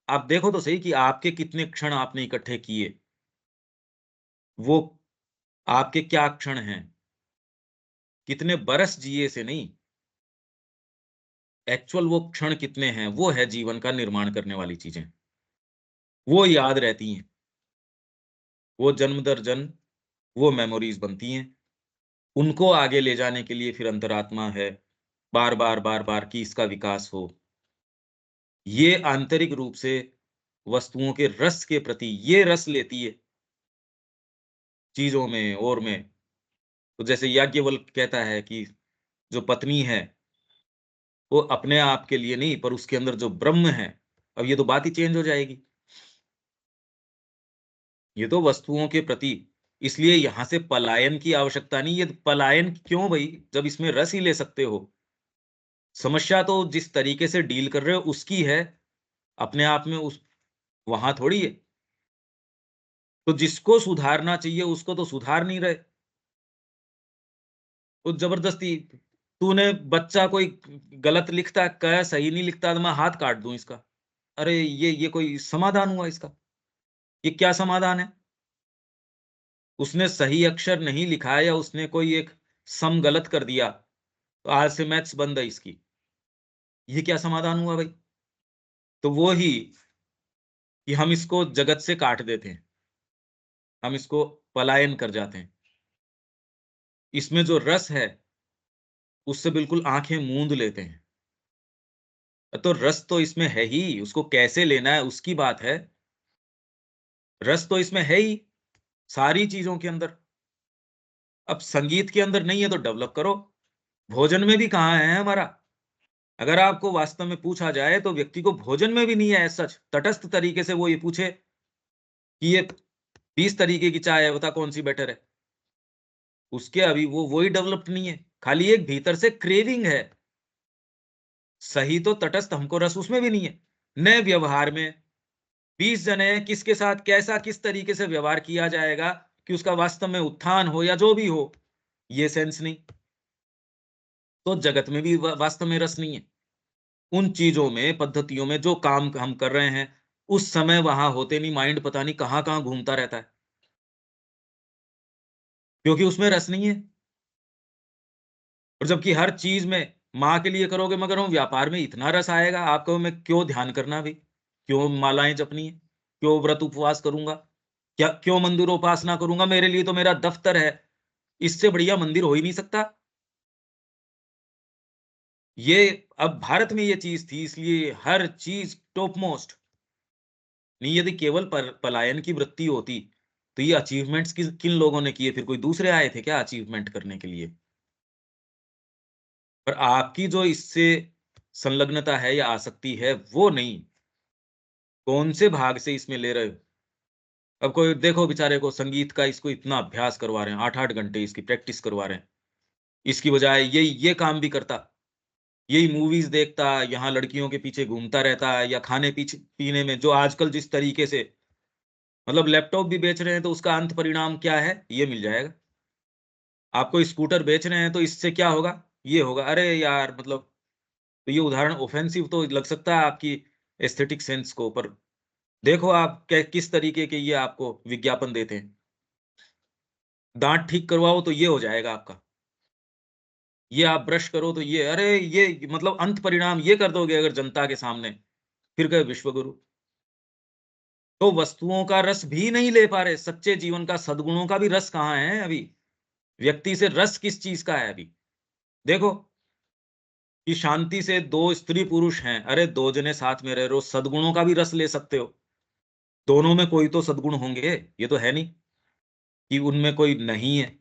आप देखो तो सही कि आपके कितने क्षण आपने इकट्ठे किए, वो आपके क्या क्षण हैं, कितने बरस जिए से नहीं, एक्चुअल वो क्षण कितने हैं, वो है जीवन का निर्माण करने वाली चीजें। वो याद रहती हैं, वो जन्म दर जन्म वो मेमोरीज बनती हैं। उनको आगे ले जाने के लिए फिर अंतरात्मा है, बार बार कि इसका विकास हो। ये आंतरिक रूप से वस्तुओं के रस के प्रति ये रस लेती है, चीजों में और में। तो जैसे याज्ञवल्क्य कहता है कि जो पत्नी है, वो अपने आप के लिए नहीं, पर उसके अंदर जो ब्रह्म है, अब ये तो बात ही चेंज हो जाएगी। ये तो वस्तुओं के प्रति, इसलिए यहां से पलायन की आवश्यकता नहीं। ये पलायन क्यों भाई, जब इसमें रस ही ले सकते हो। समस्या तो जिस तरीके से डील कर रहे हो उसकी है, अपने आप में उस वहां थोड़ी है। तो जिसको सुधारना चाहिए उसको तो सुधार नहीं रहे, तो जबरदस्ती। तूने बच्चा कोई गलत लिखता, क्या सही नहीं लिखता, तो मैं हाथ काट दूं इसका। अरे ये कोई समाधान हुआ इसका। ये क्या समाधान है। उसने सही अक्षर नहीं लिखा या उसने कोई एक सम गलत कर दिया, तो आज से मैथ्स बंद है इसकी। ये क्या समाधान हुआ भाई। तो वो ही कि हम इसको जगत से काट देते हैं, हम इसको पलायन कर जाते हैं। इसमें जो रस है उससे बिल्कुल आंखें मूंद लेते हैं। तो रस तो इसमें है ही, उसको कैसे लेना है उसकी बात है। रस तो इसमें है ही, सारी चीजों के अंदर। अब संगीत के अंदर नहीं है तो डेवलप करो। भोजन में भी कहाँ है हमारा। अगर आपको वास्तव में पूछा जाए तो व्यक्ति को भोजन में भी नहीं है, सच तटस्थ तरीके से वो ये पूछे कि ये 20 तरीके की चाय है, बता कौन सी बेटर है। उसके अभी वो वही डेवलप्ड नहीं है, खाली एक भीतर से क्रेविंग है। सही तो तटस्थ हमको रस उसमें भी नहीं है। न व्यवहार में 20 जने किसके साथ कैसा किस तरीके से व्यवहार किया जाएगा कि उसका वास्तव में उत्थान हो या जो भी हो, ये सेंस नहीं। तो जगत में भी वास्तव में रस नहीं है। उन चीजों में, पद्धतियों में जो काम हम कर रहे हैं, उस समय वहां होते नहीं, माइंड पता नहीं कहां कहां घूमता रहता है, क्योंकि उसमें रस नहीं है। और जबकि हर चीज में माँ के लिए करोगे, मगर वो व्यापार में इतना रस आएगा आपको, मैं क्यों ध्यान करना भी, क्यों मालाएं जपनी है, क्यों व्रत उपवास करूंगा, क्या क्यों मंदिर उपासना करूंगा, मेरे लिए तो मेरा दफ्तर है, इससे बढ़िया मंदिर हो ही नहीं सकता। ये अब भारत में ये चीज थी, इसलिए हर चीज टॉप मोस्ट। नहीं, यदि केवल पलायन की वृत्ति होती तो ये अचीवमेंट्स किन लोगों ने किए, फिर कोई दूसरे आए थे क्या अचीवमेंट करने के लिए। पर आपकी जो इससे संलग्नता है या आसक्ति है, वो नहीं, कौन से भाग से इसमें ले रहे हो। अब कोई देखो बेचारे को संगीत का, इसको इतना अभ्यास करवा रहे हैं, 8-8 घंटे इसकी प्रैक्टिस करवा रहे हैं, इसकी बजाय ये काम भी करता, यही मूवीज देखता, यहाँ लड़कियों के पीछे घूमता रहता, या खाने पीछे पीने में जो आजकल जिस तरीके से, मतलब लैपटॉप भी बेच रहे हैं तो उसका अंत परिणाम क्या है, ये मिल जाएगा। आपको स्कूटर बेच रहे हैं तो इससे क्या होगा, ये होगा। अरे यार, मतलब तो ये उदाहरण ऑफेंसिव तो लग सकता है आपकी एस्थेटिक सेंस को, पर देखो आप किस तरीके के ये आपको विज्ञापन देते हैं। दांत ठीक करवाओ तो ये हो जाएगा आपका, ये आप ब्रश करो तो ये, अरे ये मतलब अंत परिणाम ये कर दोगे अगर जनता के सामने, फिर कहे विश्व गुरु। तो वस्तुओं का रस भी नहीं ले पा रहे, सच्चे जीवन का, सद्गुणों का भी रस कहाँ है अभी। व्यक्ति से रस किस चीज का है अभी। देखो कि शांति से दो स्त्री पुरुष हैं, अरे दो जने साथ में रह रहे हो, सद्गुणों का भी रस ले सकते हो। दोनों में कोई तो सद्गुण होंगे, ये तो है नहीं कि उनमें कोई नहीं है।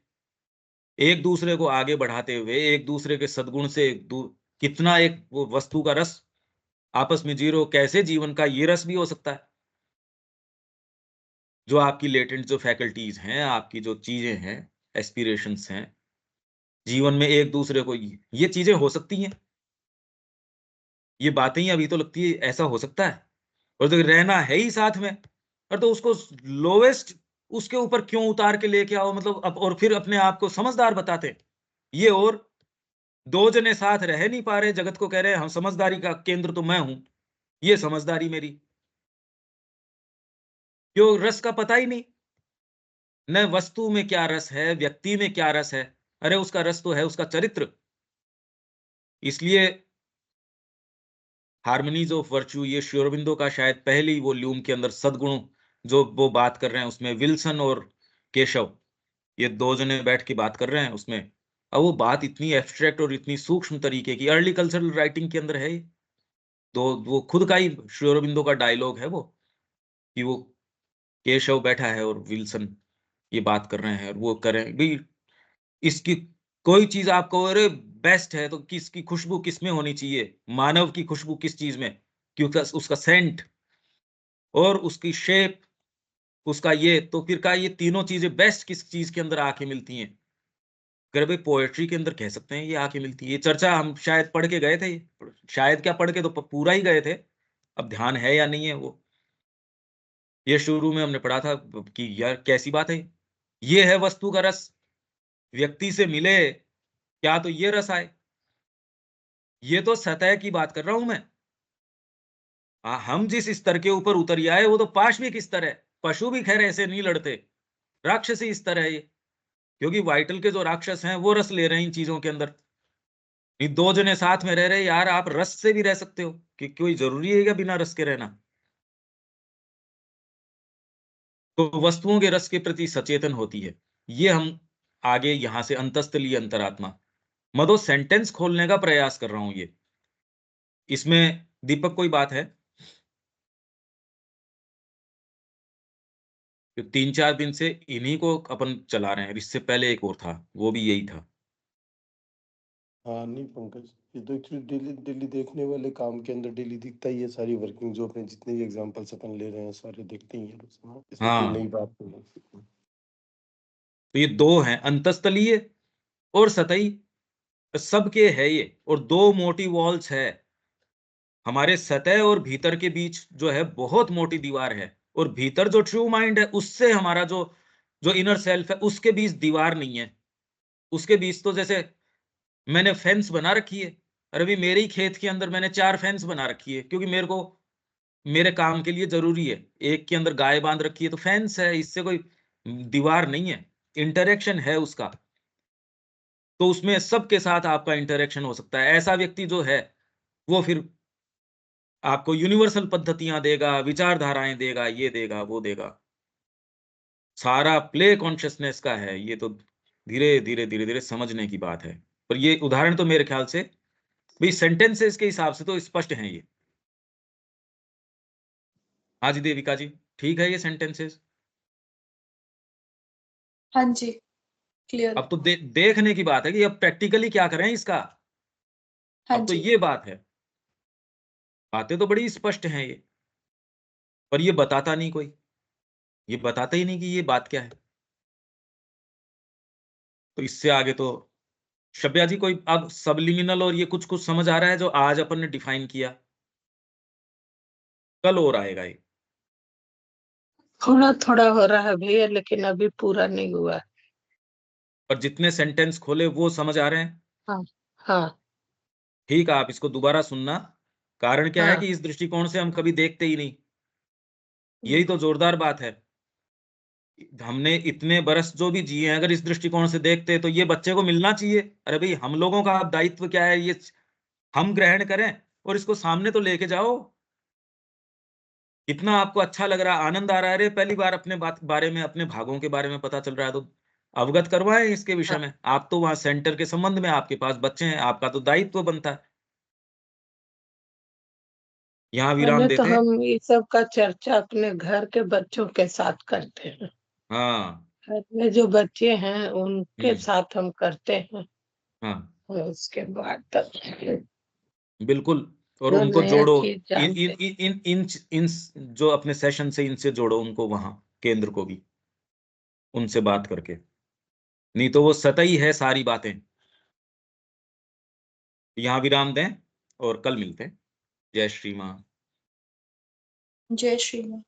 एक दूसरे को आगे बढ़ाते हुए, एक दूसरे के सद्गुण से कितना एक वो वस्तु का रस आपस में जी रहे हो, कैसे जीवन का ये रस भी हो सकता है। जो आपकी लेटेंट जो फैकल्टीज हैं, आपकी जो चीजें हैं, एस्पिरेशंस हैं, जीवन में एक दूसरे को ये चीजें हो सकती हैं। ये बातें ही अभी तो लगती है ऐसा हो सकता है। और तो रहना है ही साथ में, और तो उसको लोवेस्ट उसके ऊपर क्यों उतार के लेके आओ, मतलब अब, और फिर अपने आप को समझदार बताते हैं। ये और दो जने साथ रह नहीं पा रहे, जगत को कह रहे हैं हम समझदारी का केंद्र तो मैं हूं, ये समझदारी मेरी, क्यों रस का पता ही नहीं। न वस्तु में क्या रस है, व्यक्ति में क्या रस है, अरे उसका रस तो है उसका चरित्र। इसलिए हार्मनीज ऑफ वर्च्यू, ये श्री अरबिंदो का शायद पहली वॉल्यूम के अंदर सद्गुण जो वो बात कर रहे हैं, उसमें विल्सन और केशव, ये दो जने बैठ के बात कर रहे हैं उसमें। अब वो बात इतनी एब्स्ट्रैक्ट और इतनी सूक्ष्म तरीके की, अर्ली कल्चरल राइटिंग के अंदर है ये। तो वो खुद का ही श्री अरबिंदो का डायलॉग है वो, कि वो केशव बैठा है और विल्सन ये बात कर रहे हैं, और वो करें भाई इसकी कोई चीज आपको, अरे बेस्ट है तो किसकी खुशबू किसमें होनी चाहिए, मानव की खुशबू किस चीज में, क्योंकि उसका सेंट और उसकी शेप, उसका ये, तो फिर का ये तीनों चीजें बेस्ट किस चीज के अंदर आके मिलती हैं। अगर भाई पोएट्री के अंदर कह सकते हैं ये आके मिलती है। ये चर्चा हम शायद पढ़ के गए थे, शायद क्या पढ़ के तो पूरा ही गए थे, अब ध्यान है या नहीं है वो। ये शुरू में हमने पढ़ा था कि यार कैसी बात है, ये है वस्तु का रस, व्यक्ति से मिले क्या तो ये रस आए। ये तो सतह की बात कर रहा हूं मैं। हम जिस स्तर के ऊपर उतर आए वो तो पाशविक स्तर है। पशु भी खैर ऐसे नहीं लड़ते, राक्षसी स्तर है ये। क्योंकि वाइटल के जो राक्षस हैं वो रस ले रहे हैं इन चीजों के अंदर। नहीं, दो जने साथ में रह रहे यार, आप रस से भी रह सकते हो, कि कोई जरूरी है क्या बिना रस के रहना। तो वस्तुओं के रस के प्रति सचेतन होती है। ये हम आगे यहां से अंतस्थली अंतरात्मा, मदो सेंटेंस खोलने का प्रयास कर रहा हूं ये। इसमें दीपक कोई बात है, तो 3-4 दिन से इन्हीं को अपन चला रहे हैं, इससे पहले एक और था वो भी यही था। हाँ नहीं पंकज, ये तो एक्चुअली डेली डेली देखने वाले काम के अंदर डेली दिखता ही है, सारी वर्किंग जो अपने जितने भी एग्जांपल्स अपन ले रहे हैं सारे दिखते ही हैं उसमें, इसमें कोई नई हाँ, बात नहीं है। तो ये दो हैं, अंतस्तलीय और सतही, सबके है ये। और दो मोटी वॉल्स है हमारे, सतह और भीतर के बीच जो है बहुत मोटी दीवार है, और भीतर जो ट्रू माइंड है उससे हमारा जो जो इनर सेल्फ है उसके बीच दीवार नहीं है। उसके बीच तो जैसे मैंने फेंस बना रखी है, अरे भी मेरे ही खेत के अंदर मैंने 4 फेंस बना रखी है, क्योंकि मेरे को मेरे काम के लिए जरूरी है। एक के अंदर गाय बांध रखी है तो फेंस है, इससे कोई दीवार नहीं है, इंटरेक्शन है उसका। तो उसमें सबके साथ आपका इंटरेक्शन हो सकता है। ऐसा व्यक्ति जो है वो फिर आपको यूनिवर्सल पद्धतियां देगा, विचारधाराएं देगा, ये देगा वो देगा, सारा प्ले कॉन्शियसनेस का है। ये तो धीरे धीरे धीरे धीरे समझने की बात है। पर ये उदाहरण तो मेरे ख्याल से भाई सेंटेंसेस के हिसाब से तो स्पष्ट हैं ये। हाँ जी देविका जी, ठीक है ये सेंटेंसेस। हाँ जी, क्लियर। अब तो देखने की बात है कि अब प्रैक्टिकली क्या करें इसका। हाँ अब तो जी। ये बात है, बातें तो बड़ी स्पष्ट हैं ये, पर ये बताता नहीं कोई, ये बताता ही नहीं कि ये बात क्या है। तो इससे आगे तो शब्या जी कोई अब सबलिमिनल और ये कुछ कुछ समझ आ रहा है जो आज अपन ने डिफाइन किया, कल और आएगा ये। थोड़ा थोड़ा हो रहा है भैया, लेकिन अभी पूरा नहीं हुआ। पर जितने सेंटेंस खोले वो समझ आ रहे हैं। हाँ हाँ ठीक है, आप इसको दोबारा सुनना। कारण क्या है हाँ। कि इस दृष्टिकोण से हम कभी देखते ही नहीं, यही तो जोरदार बात है। हमने इतने बरस जो भी जिए हैं, अगर इस दृष्टिकोण से देखते तो ये बच्चे को मिलना चाहिए। अरे भाई हम लोगों का अब दायित्व क्या है, ये हम ग्रहण करें और इसको सामने तो लेके जाओ। इतना आपको अच्छा लग रहा है, आनंद आ रहा है, अरे पहली बार अपने बारे में, अपने भागों के बारे में पता चल रहा है, तो अवगत करवाएं इसके विषय हाँ। में। आप तो वहां सेंटर के संबंध में आपके पास बच्चे हैं, आपका तो दायित्व बनता है। यहाँ विराम पहले तो देते हैं। हम ये सब का चर्चा अपने घर के बच्चों के साथ करते हैं। हाँ। घर में जो बच्चे हैं उनके हम्म। साथ हम करते हैं, हाँ और उसके बाद तक बिल्कुल। और जो उनको नया जोड़ो, चीज इन इन जानते। इन इन इन जो अपने सेशन से इनसे जोड़ो, उनको वहां केंद्र को भी उनसे बात करके, नहीं तो वो सतही है सारी बातें। यहाँ विराम दें और कल मिलते हैं। जय श्री मां। जय श्री राम।